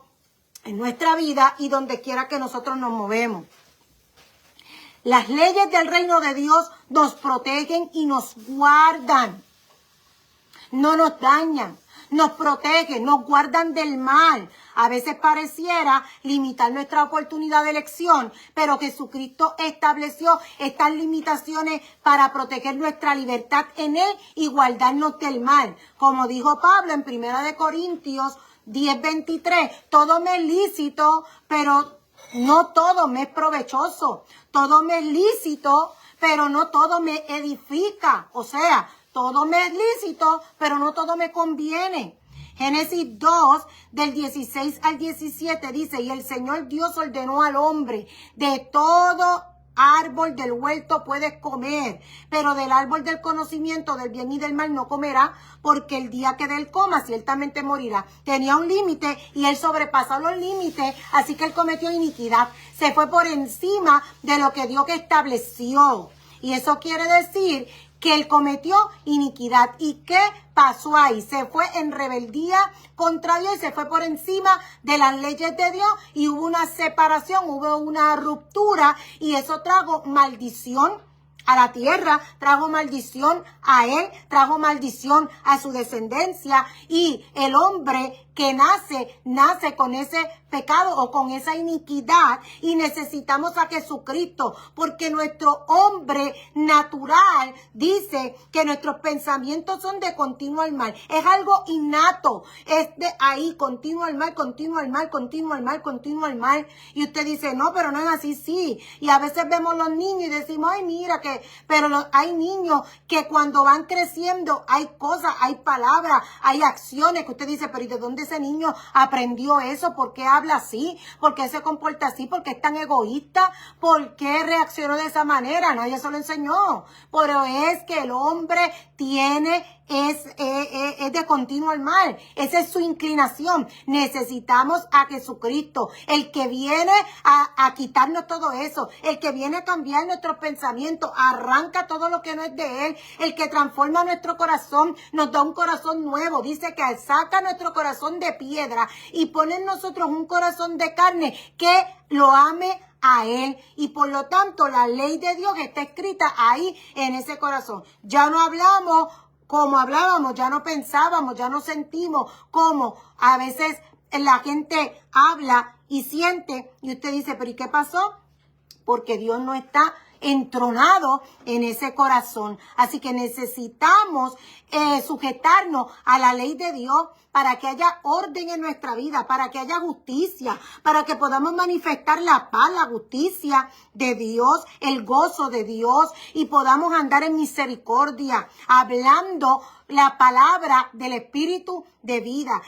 en nuestra vida y donde quiera que nosotros nos movemos. Las leyes del reino de Dios nos protegen y nos guardan. No nos dañan. Nos protegen, nos guardan del mal. A veces pareciera limitar nuestra oportunidad de elección, pero Jesucristo estableció estas limitaciones para proteger nuestra libertad en Él y guardarnos del mal. Como dijo Pablo en 1 Corintios 10:23, todo me es lícito, pero no todo me es provechoso. Todo me es lícito, pero no todo me edifica. O sea, todo me es lícito, pero no todo me conviene. Génesis 2, del 16 al 17 dice, y el Señor Dios ordenó al hombre, de todo árbol del huerto puedes comer, pero del árbol del conocimiento del bien y del mal no comerá, porque el día que de él coma ciertamente morirá. Tenía un límite y él sobrepasó los límites, así que él cometió iniquidad. Se fue por encima de lo que Dios estableció. Y eso quiere decir que él cometió iniquidad. ¿Y qué pasó ahí? Se fue en rebeldía contra Dios y se fue por encima de las leyes de Dios y hubo una separación, hubo una ruptura y eso trajo maldición a la tierra, trajo maldición a él, trajo maldición a su descendencia y el hombre que nace con ese pecado o con esa iniquidad y necesitamos a Jesucristo porque nuestro hombre natural dice que nuestros pensamientos son de continuo al mal, es algo innato, es de ahí, continuo al mal, continuo al mal, continuo al mal, continuo al mal y usted dice, no, pero no es así, sí, y a veces vemos los niños y decimos, ay, mira pero hay niños que cuando van creciendo hay cosas, hay palabras, hay acciones que usted dice, pero ¿y de dónde ese niño aprendió eso? ¿Por qué habla así? ¿Por qué se comporta así? ¿Por qué es tan egoísta? ¿Por qué reaccionó de esa manera? Nadie se lo enseñó. Pero es que el hombre es de continuo al mal. Esa es su inclinación. Necesitamos a Jesucristo, el que viene a quitarnos todo eso, el que viene a cambiar nuestros pensamientos, arranca todo lo que no es de él, el que transforma nuestro corazón, nos da un corazón nuevo. Dice que saca nuestro corazón de piedra y pone en nosotros un corazón de carne que lo ame a él y por lo tanto la ley de Dios está escrita ahí en ese corazón. Ya no hablamos como hablábamos, ya no pensábamos, ya no sentimos como a veces la gente habla y siente y usted dice, pero ¿y qué pasó? Porque Dios no está entronado en ese corazón. Así que necesitamos sujetarnos a la ley de Dios para que haya orden en nuestra vida, para que haya justicia, para que podamos manifestar la paz, la justicia de Dios, el gozo de Dios y podamos andar en misericordia, hablando la palabra del Espíritu de vida.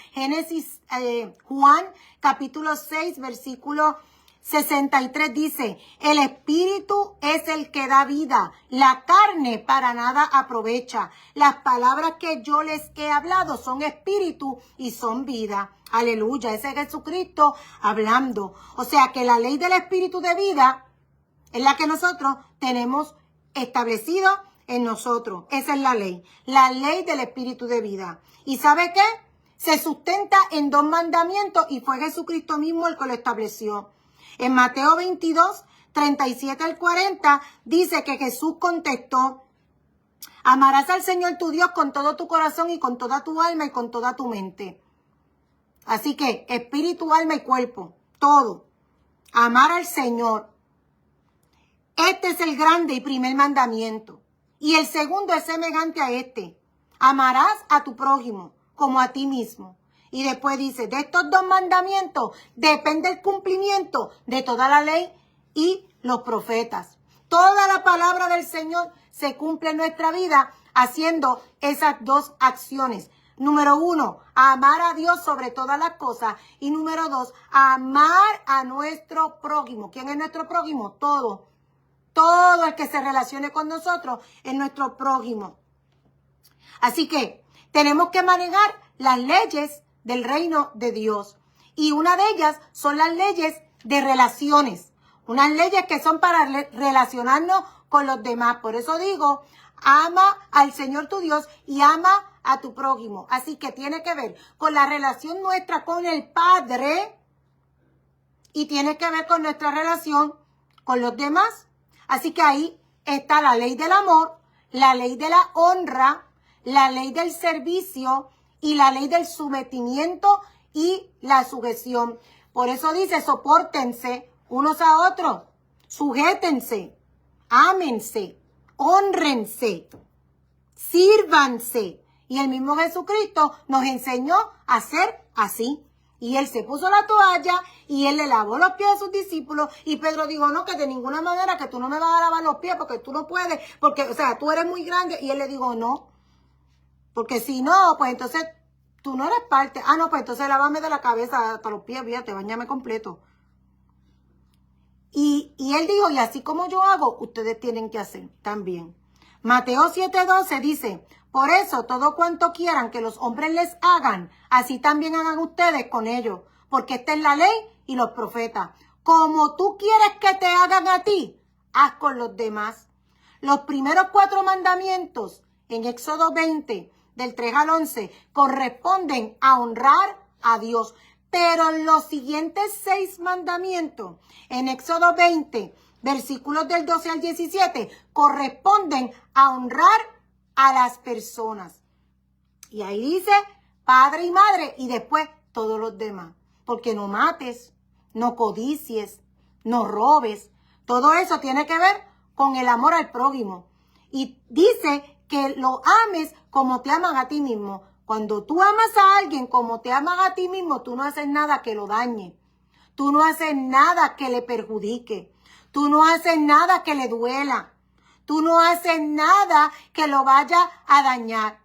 Juan capítulo 6, versículo 63 dice, el espíritu es el que da vida, la carne para nada aprovecha. Las palabras que yo les he hablado son espíritu y son vida. Aleluya, ese es Jesucristo hablando. O sea que la ley del espíritu de vida es la que nosotros tenemos establecido en nosotros. Esa es la ley del espíritu de vida. ¿Y sabe qué? Se sustenta en 2 mandamientos y fue Jesucristo mismo el que lo estableció. En Mateo 22, 37 al 40, dice que Jesús contestó, amarás al Señor tu Dios con todo tu corazón y con toda tu alma y con toda tu mente. Así que espíritu, alma y cuerpo, todo. Amar al Señor. Este es el grande y primer mandamiento. Y el segundo es semejante a este. Amarás a tu prójimo como a ti mismo. Y después dice, de estos 2 mandamientos depende el cumplimiento de toda la ley y los profetas. Toda la palabra del Señor se cumple en nuestra vida haciendo esas 2 acciones. Número 1, amar a Dios sobre todas las cosas. Y número 2, amar a nuestro prójimo. ¿Quién es nuestro prójimo? Todo. Todo el que se relacione con nosotros es nuestro prójimo. Así que tenemos que manejar las leyes del reino de Dios. Y una de ellas son las leyes de relaciones. Unas leyes que son para relacionarnos con los demás. Por eso digo, ama al Señor tu Dios y ama a tu prójimo. Así que tiene que ver con la relación nuestra con el Padre y tiene que ver con nuestra relación con los demás. Así que ahí está la ley del amor, la ley de la honra, la ley del servicio y la ley del sometimiento y la sujeción. Por eso dice, sopórtense unos a otros, sujétense, ámense, hónrense, sírvanse. Y el mismo Jesucristo nos enseñó a ser así. Y él se puso la toalla y él le lavó los pies a sus discípulos. Y Pedro dijo, no, que de ninguna manera que tú no me vas a lavar los pies porque tú no puedes, porque, o sea, tú eres muy grande. Y él le dijo, no, porque si no, pues entonces tú no eres parte. Ah, no, pues entonces lávame de la cabeza hasta los pies, fíjate, bañame completo. Y él dijo, y así como yo hago, ustedes tienen que hacer también. Mateo 7:12 dice, por eso todo cuanto quieran que los hombres les hagan, así también hagan ustedes con ellos, porque esta es la ley y los profetas. Como tú quieres que te hagan a ti, haz con los demás. Los primeros 4 mandamientos en Éxodo 20, del 3 al 11, corresponden a honrar a Dios. Pero los siguientes 6 mandamientos en Éxodo 20, versículos del 12 al 17, corresponden a honrar a las personas. Y ahí dice padre y madre y después todos los demás. Porque no mates, no codicies, no robes. Todo eso tiene que ver con el amor al prójimo. Y dice que lo ames como te aman a ti mismo. Cuando tú amas a alguien como te aman a ti mismo, tú no haces nada que lo dañe. Tú no haces nada que le perjudique. Tú no haces nada que le duela. Tú no haces nada que lo vaya a dañar.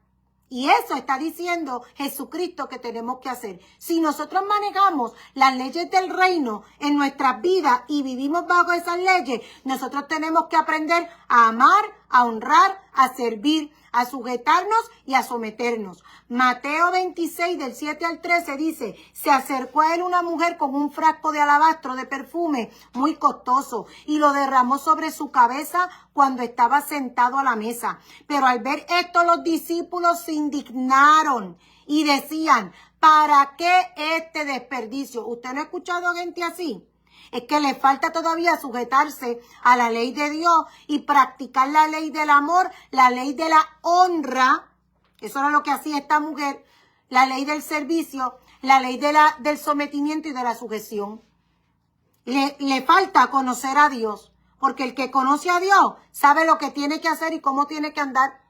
Y eso está diciendo Jesucristo que tenemos que hacer. Si nosotros manejamos las leyes del reino en nuestras vidas y vivimos bajo esas leyes, nosotros tenemos que aprender a amar, a honrar, a servir, a sujetarnos y a someternos. Mateo 26, del 7 al 13 dice, se acercó a él una mujer con un frasco de alabastro de perfume muy costoso y lo derramó sobre su cabeza cuando estaba sentado a la mesa. Pero al ver esto los discípulos se indignaron y decían, ¿para qué este desperdicio? ¿Usted no ha escuchado gente así? Es que le falta todavía sujetarse a la ley de Dios y practicar la ley del amor, la ley de la honra. Eso era lo que hacía esta mujer, la ley del servicio, la ley del sometimiento y de la sujeción. Le falta conocer a Dios, porque el que conoce a Dios sabe lo que tiene que hacer y cómo tiene que andar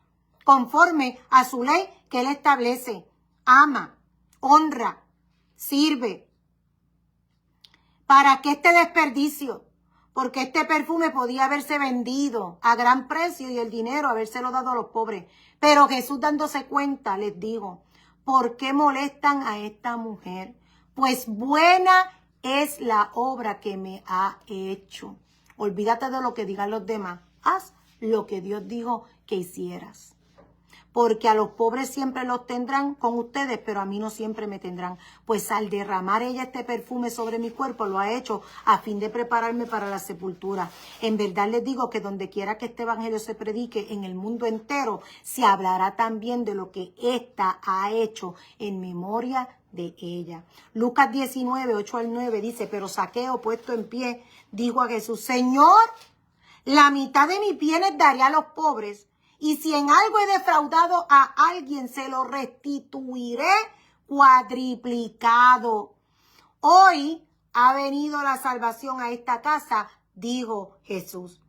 conforme a su ley que Él establece. Ama, honra, sirve. ¿Para qué este desperdicio? Porque este perfume podía haberse vendido a gran precio y el dinero habérselo dado a los pobres. Pero Jesús, dándose cuenta, les dijo, ¿por qué molestan a esta mujer? Pues buena es la obra que me ha hecho. Olvídate de lo que digan los demás. Haz lo que Dios dijo que hicieras. Porque a los pobres siempre los tendrán con ustedes, pero a mí no siempre me tendrán. Pues al derramar ella este perfume sobre mi cuerpo, lo ha hecho a fin de prepararme para la sepultura. En verdad les digo que donde quiera que este evangelio se predique en el mundo entero, se hablará también de lo que ésta ha hecho en memoria de ella. Lucas 19, 8 al 9 dice, pero Zaqueo, puesto en pie, dijo a Jesús, Señor, la mitad de mis bienes daré a los pobres. Y si en algo he defraudado a alguien, se lo restituiré cuadriplicado. Hoy ha venido la salvación a esta casa, dijo Jesús.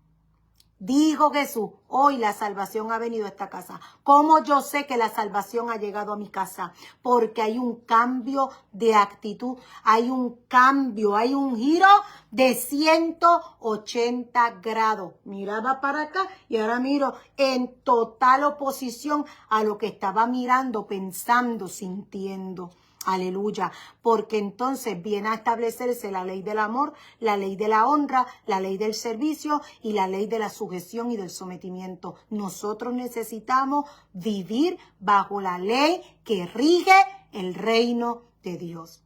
Dijo Jesús, hoy la salvación ha venido a esta casa. ¿Cómo yo sé que la salvación ha llegado a mi casa? Porque hay un cambio de actitud, hay un cambio, hay un giro de 180 grados. Miraba para acá y ahora miro en total oposición a lo que estaba mirando, pensando, sintiendo. Aleluya, porque entonces viene a establecerse la ley del amor, la ley de la honra, la ley del servicio y la ley de la sujeción y del sometimiento. Nosotros necesitamos vivir bajo la ley que rige el reino de Dios.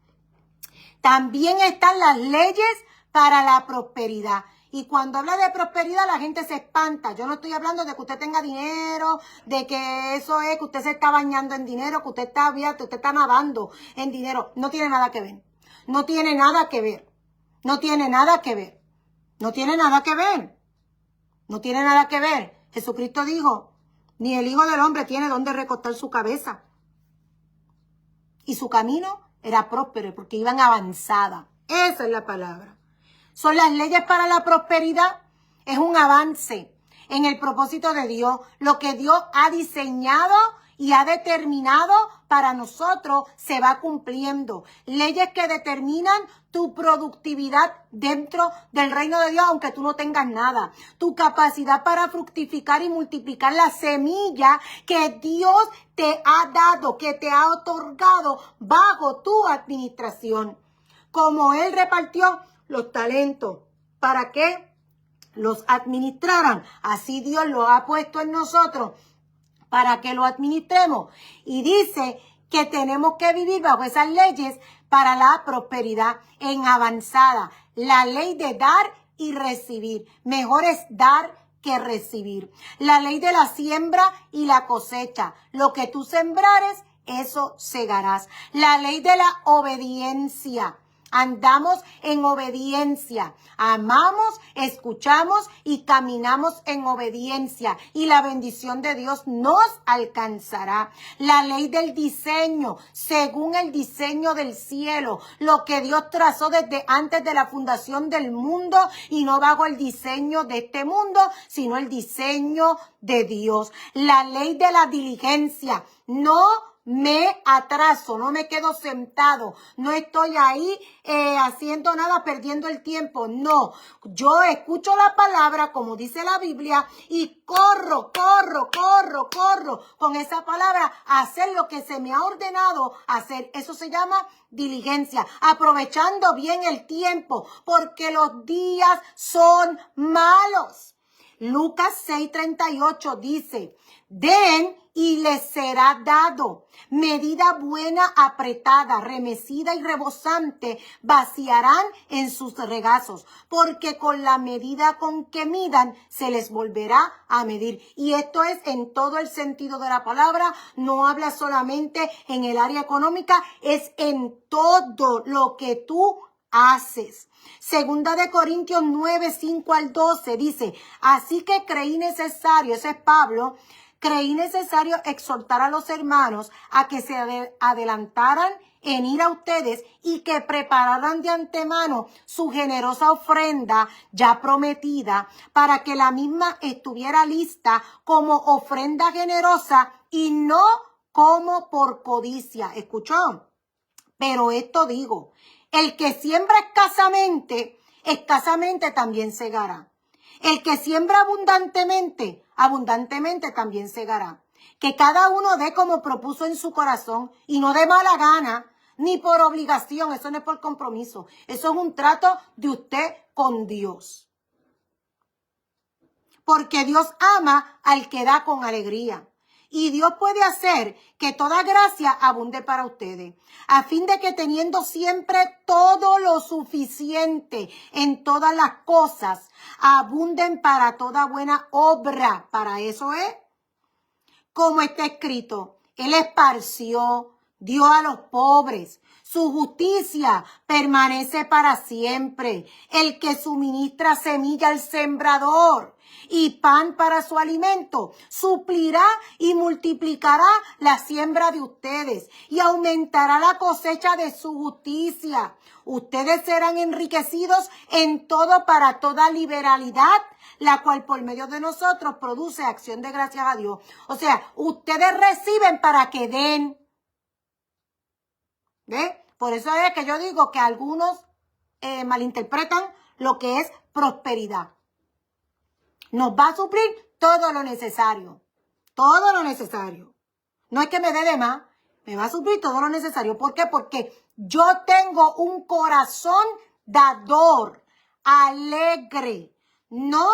También están las leyes para la prosperidad. Y cuando habla de prosperidad, la gente se espanta. Yo no estoy hablando de que usted tenga dinero, de que eso es, que usted se está bañando en dinero, que usted está abierto, usted está nadando en dinero. No tiene nada que ver. No tiene nada que ver. No tiene nada que ver. No tiene nada que ver. No tiene nada que ver. Jesucristo dijo, ni el Hijo del Hombre tiene donde recostar su cabeza. Y su camino era próspero porque iban avanzada. Esa es la palabra. Son las leyes para la prosperidad. Es un avance en el propósito de Dios. Lo que Dios ha diseñado y ha determinado para nosotros se va cumpliendo. Leyes que determinan tu productividad dentro del reino de Dios, aunque tú no tengas nada. Tu capacidad para fructificar y multiplicar la semilla que Dios te ha dado, que te ha otorgado bajo tu administración. Como Él repartió los talentos para que los administraran. Así Dios lo ha puesto en nosotros para que lo administremos. Y dice que tenemos que vivir bajo esas leyes para la prosperidad en avanzada. La ley de dar y recibir. Mejor es dar que recibir. La ley de la siembra y la cosecha. Lo que tú sembrares, eso segarás. La ley de la obediencia. Andamos en obediencia. Amamos, escuchamos y caminamos en obediencia. Y la bendición de Dios nos alcanzará. La ley del diseño, según el diseño del cielo. Lo que Dios trazó desde antes de la fundación del mundo. Y no bajo el diseño de este mundo, sino el diseño de Dios. La ley de la diligencia. No me atraso, no me quedo sentado, no estoy ahí haciendo nada, perdiendo el tiempo. No, yo escucho la palabra como dice la Biblia y corro con esa palabra a hacer lo que se me ha ordenado hacer. Eso se llama diligencia, aprovechando bien el tiempo, porque los días son malos. Lucas 6:38 dice, den y les será dado. Medida buena, apretada, remecida y rebosante, vaciarán en sus regazos, porque con la medida con que midan, se les volverá a medir. Y esto es en todo el sentido de la palabra, no habla solamente en el área económica, es en todo lo que tú haces. Segunda de Corintios 9:5-12 dice, así que creí necesario, ese es Pablo, creí necesario exhortar a los hermanos a que se adelantaran en ir a ustedes y que prepararan de antemano su generosa ofrenda ya prometida para que la misma estuviera lista como ofrenda generosa y no como por codicia. ¿Escuchó? Pero esto digo, el que siembra escasamente, escasamente también segará. El que siembra abundantemente, abundantemente también segará. Que cada uno dé como propuso en su corazón y no de mala gana, ni por obligación. Eso no es por compromiso. Eso es un trato de usted con Dios. Porque Dios ama al que da con alegría. Y Dios puede hacer que toda gracia abunde para ustedes, a fin de que teniendo siempre todo lo suficiente en todas las cosas, abunden para toda buena obra. Para eso es, como está escrito, Él esparció, dio a los pobres. Su justicia permanece para siempre. El que suministra semilla al sembrador y pan para su alimento, suplirá y multiplicará la siembra de ustedes y aumentará la cosecha de su justicia. Ustedes serán enriquecidos en todo para toda liberalidad, la cual por medio de nosotros produce acción de gracias a Dios. O sea, ustedes reciben para que den. ¿Ve? Por eso es que yo digo que algunos malinterpretan lo que es prosperidad. Nos va a suplir todo lo necesario. Todo lo necesario. No es que me dé de más. Me va a suplir todo lo necesario. ¿Por qué? Porque yo tengo un corazón dador, alegre. No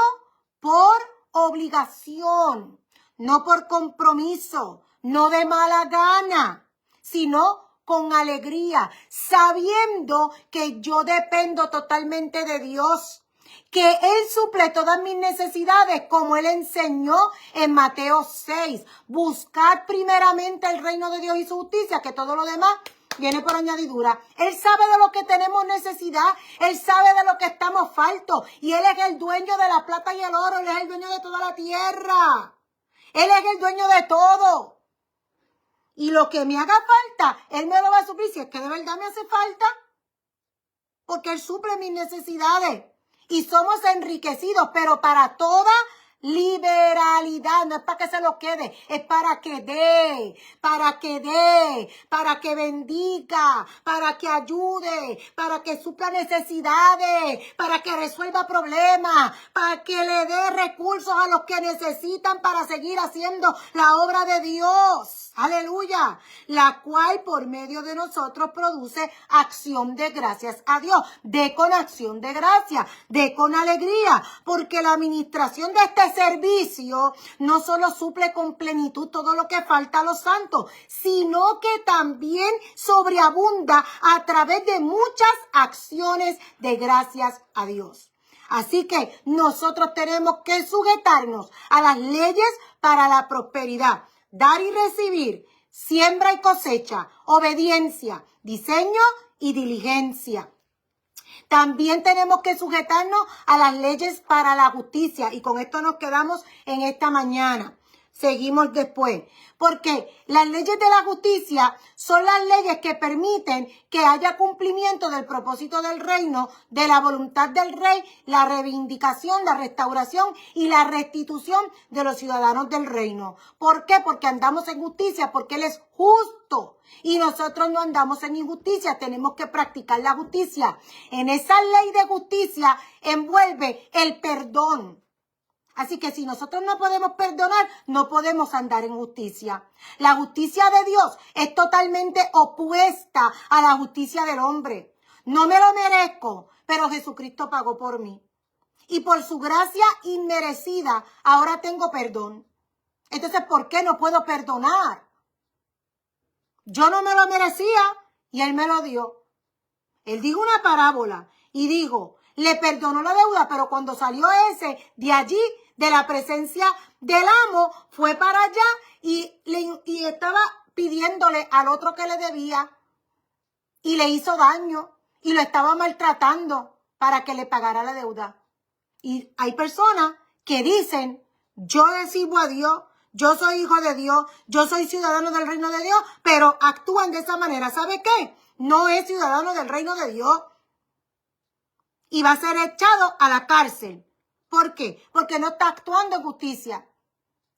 por obligación, no por compromiso, no de mala gana, sino con alegría, sabiendo que yo dependo totalmente de Dios, que Él suple todas mis necesidades, como Él enseñó en Mateo 6. Buscad primeramente el reino de Dios y su justicia, que todo lo demás viene por añadidura. Él sabe de lo que tenemos necesidad, Él sabe de lo que estamos faltos, y Él es el dueño de la plata y el oro, Él es el dueño de toda la tierra. Él es el dueño de todo. Y lo que me haga falta, Él me lo va a suplir, si es que de verdad me hace falta, porque Él suple mis necesidades. Y somos enriquecidos, pero para toda liberalidad, no es para que se lo quede, es para que dé, para que bendiga, para que ayude, para que supla necesidades, para que resuelva problemas, para que le dé recursos a los que necesitan para seguir haciendo la obra de Dios. Aleluya. La cual por medio de nosotros produce acción de gracias a Dios. De con acción de gracias, de con alegría, porque la administración de este servicio no solo suple con plenitud todo lo que falta a los santos, sino que también sobreabunda a través de muchas acciones de gracias a Dios. Así que nosotros tenemos que sujetarnos a las leyes para la prosperidad. Dar y recibir, siembra y cosecha, obediencia, diseño y diligencia. También tenemos que sujetarnos a las leyes para la justicia. Y con esto nos quedamos en esta mañana. Seguimos después. Porque las leyes de la justicia son las leyes que permiten que haya cumplimiento del propósito del reino, de la voluntad del rey, la reivindicación, la restauración y la restitución de los ciudadanos del reino. ¿Por qué? Porque andamos en justicia, porque Él es justo. Y nosotros no andamos en injusticia, tenemos que practicar la justicia. En esa ley de justicia envuelve el perdón. Así que si nosotros no podemos perdonar, no podemos andar en justicia. La justicia de Dios es totalmente opuesta a la justicia del hombre. No me lo merezco, pero Jesucristo pagó por mí. Y por su gracia inmerecida, ahora tengo perdón. Entonces, ¿por qué no puedo perdonar? Yo no me lo merecía y Él me lo dio. Él dijo una parábola y dijo, le perdonó la deuda, pero cuando salió ese de allí, de la presencia del amo, fue para allá y estaba pidiéndole al otro que le debía y le hizo daño y lo estaba maltratando para que le pagara la deuda. Y hay personas que dicen, yo le sirvo a Dios, yo soy hijo de Dios, yo soy ciudadano del reino de Dios, pero actúan de esa manera. ¿Sabe qué? No es ciudadano del reino de Dios y va a ser echado a la cárcel. ¿Por qué? Porque no está actuando en justicia.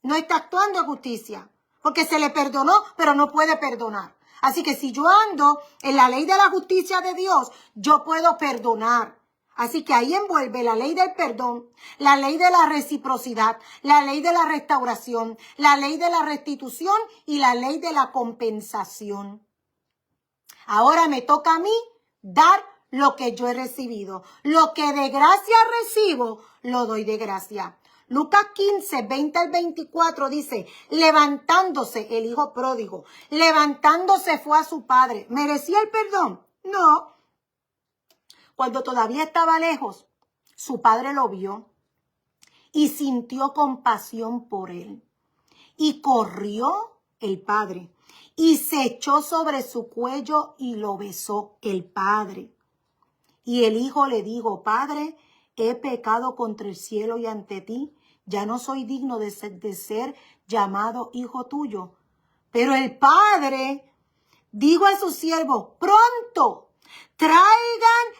No está actuando en justicia. Porque se le perdonó, pero no puede perdonar. Así que si yo ando en la ley de la justicia de Dios, yo puedo perdonar. Así que ahí envuelve la ley del perdón, la ley de la reciprocidad, la ley de la restauración, la ley de la restitución y la ley de la compensación. Ahora me toca a mí dar lo que yo he recibido. Lo que de gracia recibo, lo doy de gracia. Lucas 15, 20 al 24 dice, levantándose el hijo pródigo, levantándose fue a su padre. ¿Merecía el perdón? No. Cuando todavía estaba lejos, su padre lo vio y sintió compasión por él. Y corrió el padre y se echó sobre su cuello y lo besó el padre. Y el hijo le dijo, Padre, he pecado contra el cielo y ante ti, ya no soy digno de ser llamado hijo tuyo. Pero el padre dijo a sus siervos, pronto, traigan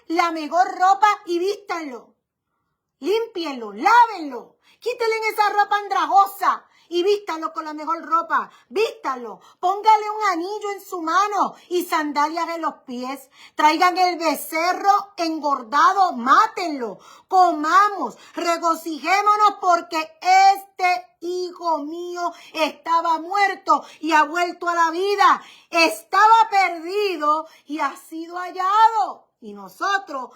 la mejor ropa y vístanlo. Límpienlo, lávenlo, quítenle esa ropa andrajosa y vístanlo con la mejor ropa, vístanlo, póngale un anillo en su mano y sandalias en los pies, traigan el becerro engordado, mátenlo, comamos, regocijémonos porque este hijo mío estaba muerto y ha vuelto a la vida, estaba perdido y ha sido hallado. Y nosotros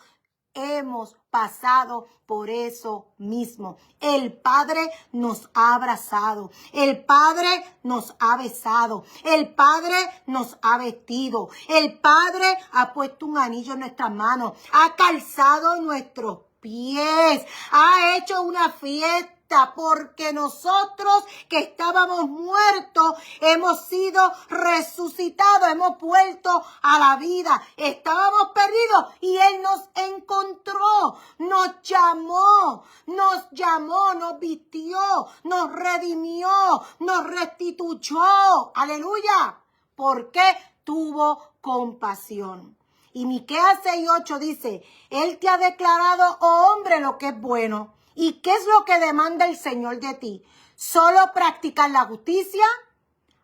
hemos pasado por eso mismo. El Padre nos ha abrazado. El Padre nos ha besado. El Padre nos ha vestido. El Padre ha puesto un anillo en nuestras manos. Ha calzado nuestros pies. Ha hecho una fiesta. Porque nosotros que estábamos muertos hemos sido resucitados, hemos vuelto a la vida. Estábamos perdidos y Él nos encontró, nos llamó, nos vistió, nos redimió, nos restituyó. Aleluya. Porque tuvo compasión. Y Miqueas 6:8 dice, Él te ha declarado, oh hombre, lo que es bueno. ¿Y qué es lo que demanda el Señor de ti? Solo practicar la justicia,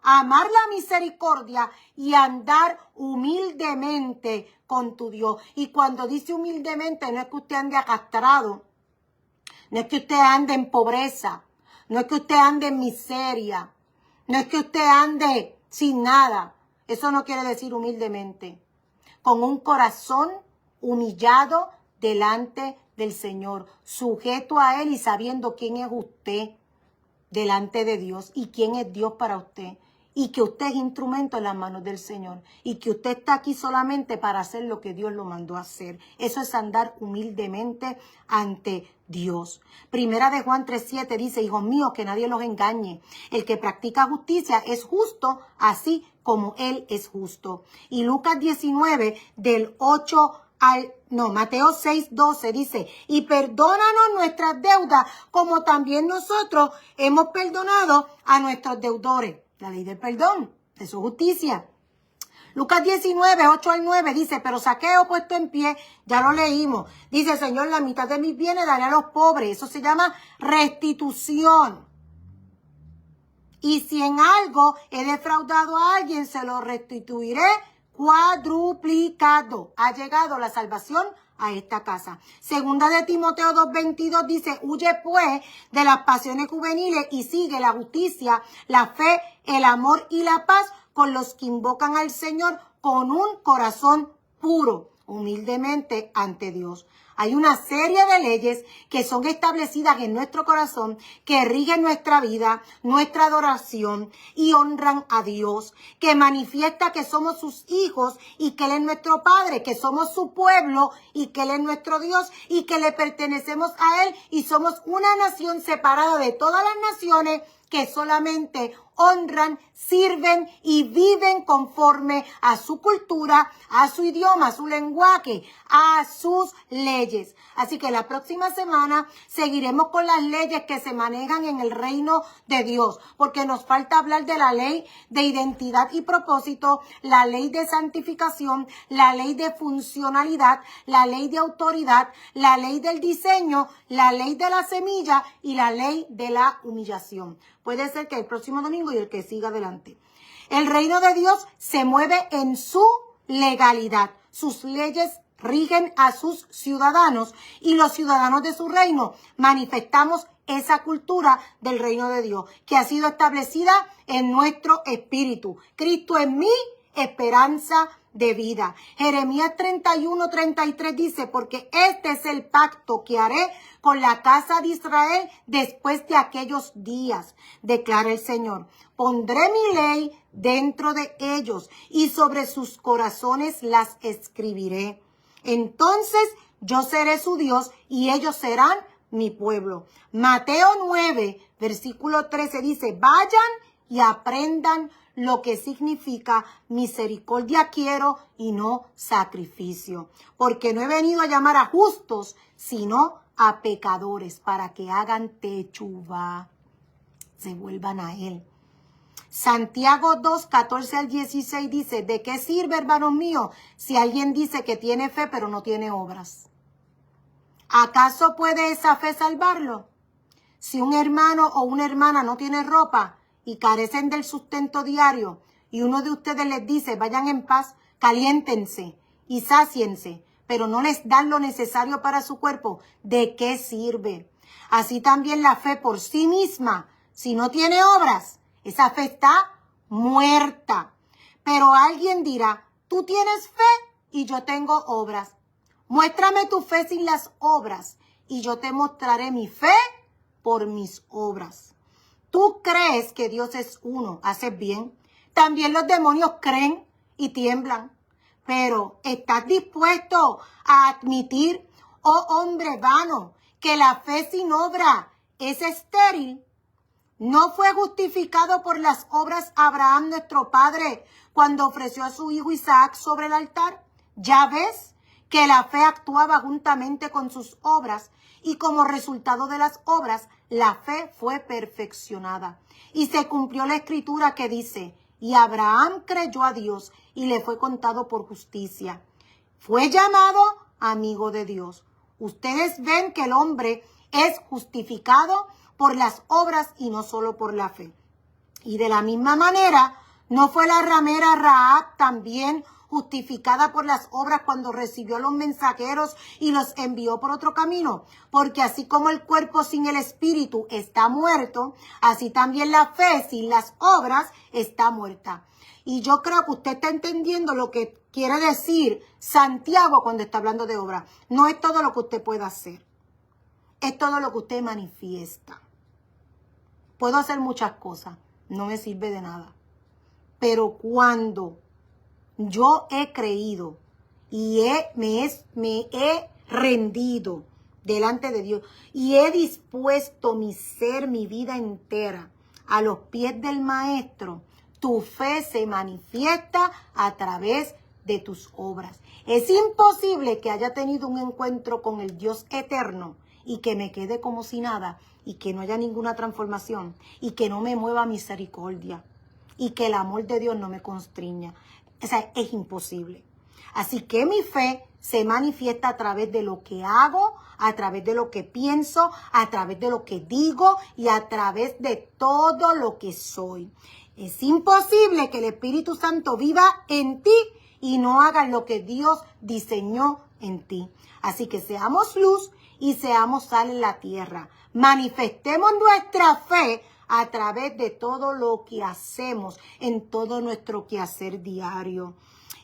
amar la misericordia y andar humildemente con tu Dios. Y cuando dice humildemente, no es que usted ande acastrado, no es que usted ande en pobreza, no es que usted ande en miseria, no es que usted ande sin nada. Eso no quiere decir humildemente. Con un corazón humillado delante del Señor, sujeto a Él y sabiendo quién es usted delante de Dios y quién es Dios para usted. y que usted es instrumento en las manos del Señor y que usted está aquí solamente para hacer lo que Dios lo mandó a hacer. Eso es andar humildemente ante Dios. Primera de Juan 3:7 dice, hijos míos, que nadie los engañe. El que practica justicia es justo, así como Él es justo. Y Lucas 19, del 8 Mateo 6:12 dice, y perdónanos nuestras deudas, como también nosotros hemos perdonado a nuestros deudores. La ley del perdón, de su justicia. Lucas 19, 8-9 dice, pero Zaqueo puesto en pie, ya lo leímos. Dice, Señor, la mitad de mis bienes daré a los pobres. Eso se llama restitución. Y si en algo he defraudado a alguien, se lo restituiré cuadruplicado. Ha llegado la salvación a esta casa. Segunda de Timoteo 2:22 dice, huye pues de las pasiones juveniles y sigue la justicia, la fe, el amor y la paz con los que invocan al Señor con un corazón puro, humildemente ante Dios. Hay una serie de leyes que son establecidas en nuestro corazón, que rigen nuestra vida, nuestra adoración y honran a Dios, que manifiesta que somos sus hijos y que Él es nuestro Padre, que somos su pueblo y que Él es nuestro Dios y que le pertenecemos a Él y somos una nación separada de todas las naciones que solamente honran, sirven y viven conforme a su cultura, a su idioma, a su lenguaje, a sus leyes. Así que la próxima semana seguiremos con las leyes que se manejan en el reino de Dios, porque nos falta hablar de la ley de identidad y propósito, la ley de santificación, la ley de funcionalidad, la ley de autoridad, la ley del diseño, la ley de la semilla y la ley de la humillación. Puede ser que el próximo domingo y el que siga adelante. El reino de Dios se mueve en su legalidad. Sus leyes rigen a sus ciudadanos y los ciudadanos de su reino manifestamos esa cultura del reino de Dios que ha sido establecida en nuestro espíritu. Cristo en mí, esperanza de vida. Jeremías 31:33 dice, porque este es el pacto que haré con la casa de Israel después de aquellos días, declara el Señor. Pondré mi ley dentro de ellos y sobre sus corazones las escribiré. Entonces yo seré su Dios y ellos serán mi pueblo. Mateo 9, versículo 13 dice, vayan y aprendan lo que significa misericordia quiero y no sacrificio. Porque no he venido a llamar a justos, sino a pecadores, para que hagan techuvá, se vuelvan a Él. Santiago 2, 14-16 dice, ¿de qué sirve, hermanos míos, si alguien dice que tiene fe pero no tiene obras? ¿Acaso puede esa fe salvarlo? Si un hermano o una hermana no tiene ropa y carecen del sustento diario, y uno de ustedes les dice, vayan en paz, caliéntense y sáciense, pero no les dan lo necesario para su cuerpo, ¿de qué sirve? Así también la fe por sí misma, si no tiene obras, esa fe está muerta. Pero alguien dirá, tú tienes fe y yo tengo obras. Muéstrame tu fe sin las obras y yo te mostraré mi fe por mis obras. Tú crees que Dios es uno, haces bien. También los demonios creen y tiemblan. Pero ¿estás dispuesto a admitir, oh hombre vano, que la fe sin obra es estéril? ¿No fue justificado por las obras Abraham, nuestro padre, cuando ofreció a su hijo Isaac sobre el altar? Ya ves que la fe actuaba juntamente con sus obras y como resultado de las obras, la fe fue perfeccionada. Y se cumplió la escritura que dice, y Abraham creyó a Dios y le fue contado por justicia. Fue llamado amigo de Dios. Ustedes ven que el hombre es justificado por las obras y no solo por la fe. Y de la misma manera, ¿no fue la ramera Rahab también justificada por las obras cuando recibió a los mensajeros y los envió por otro camino? Porque así como el cuerpo sin el espíritu está muerto, así también la fe sin las obras está muerta. Y yo creo que usted está entendiendo lo que quiere decir Santiago cuando está hablando de obra. No es todo lo que usted pueda hacer, es todo lo que usted manifiesta. Puedo hacer muchas cosas, no me sirve de nada. Pero cuando yo he creído y me he rendido delante de Dios y he dispuesto mi ser, mi vida entera a los pies del Maestro, tu fe se manifiesta a través de tus obras. Es imposible que haya tenido un encuentro con el Dios eterno y que me quede como si nada y que no haya ninguna transformación y que no me mueva misericordia y que el amor de Dios no me constriña. O sea, es imposible. Así que mi fe se manifiesta a través de lo que hago, a través de lo que pienso, a través de lo que digo y a través de todo lo que soy. Es imposible que el Espíritu Santo viva en ti y no haga lo que Dios diseñó en ti. Así que seamos luz y seamos sal en la tierra. Manifestemos nuestra fe a través de todo lo que hacemos, en todo nuestro quehacer diario.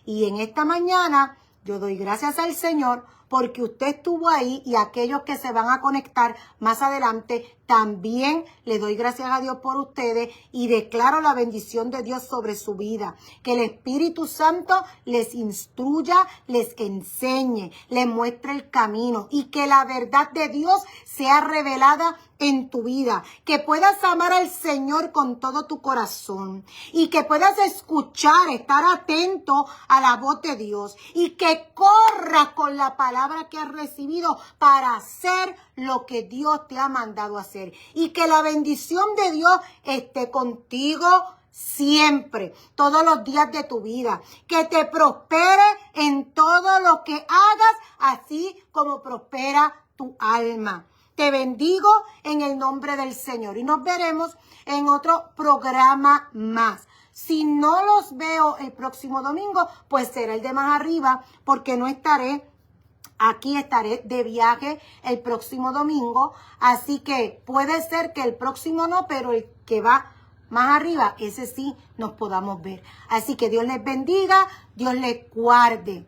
Y en esta mañana yo doy gracias al Señor porque usted estuvo ahí y aquellos que se van a conectar más adelante, también le doy gracias a Dios por ustedes y declaro la bendición de Dios sobre su vida. Que el Espíritu Santo les instruya, les enseñe, les muestre el camino y que la verdad de Dios sea revelada en tu vida, que puedas amar al Señor con todo tu corazón y que puedas escuchar, estar atento a la voz de Dios y que corras con la palabra que has recibido para hacer lo que Dios te ha mandado hacer y que la bendición de Dios esté contigo siempre, todos los días de tu vida, que te prospere en todo lo que hagas, así como prospera tu alma. Te bendigo en el nombre del Señor y nos veremos en otro programa más. Si no los veo el próximo domingo, pues será el de más arriba porque no estaré aquí, estaré de viaje el próximo domingo. Así que puede ser que el próximo no, pero el que va más arriba, ese sí nos podamos ver. Así que Dios les bendiga, Dios les guarde.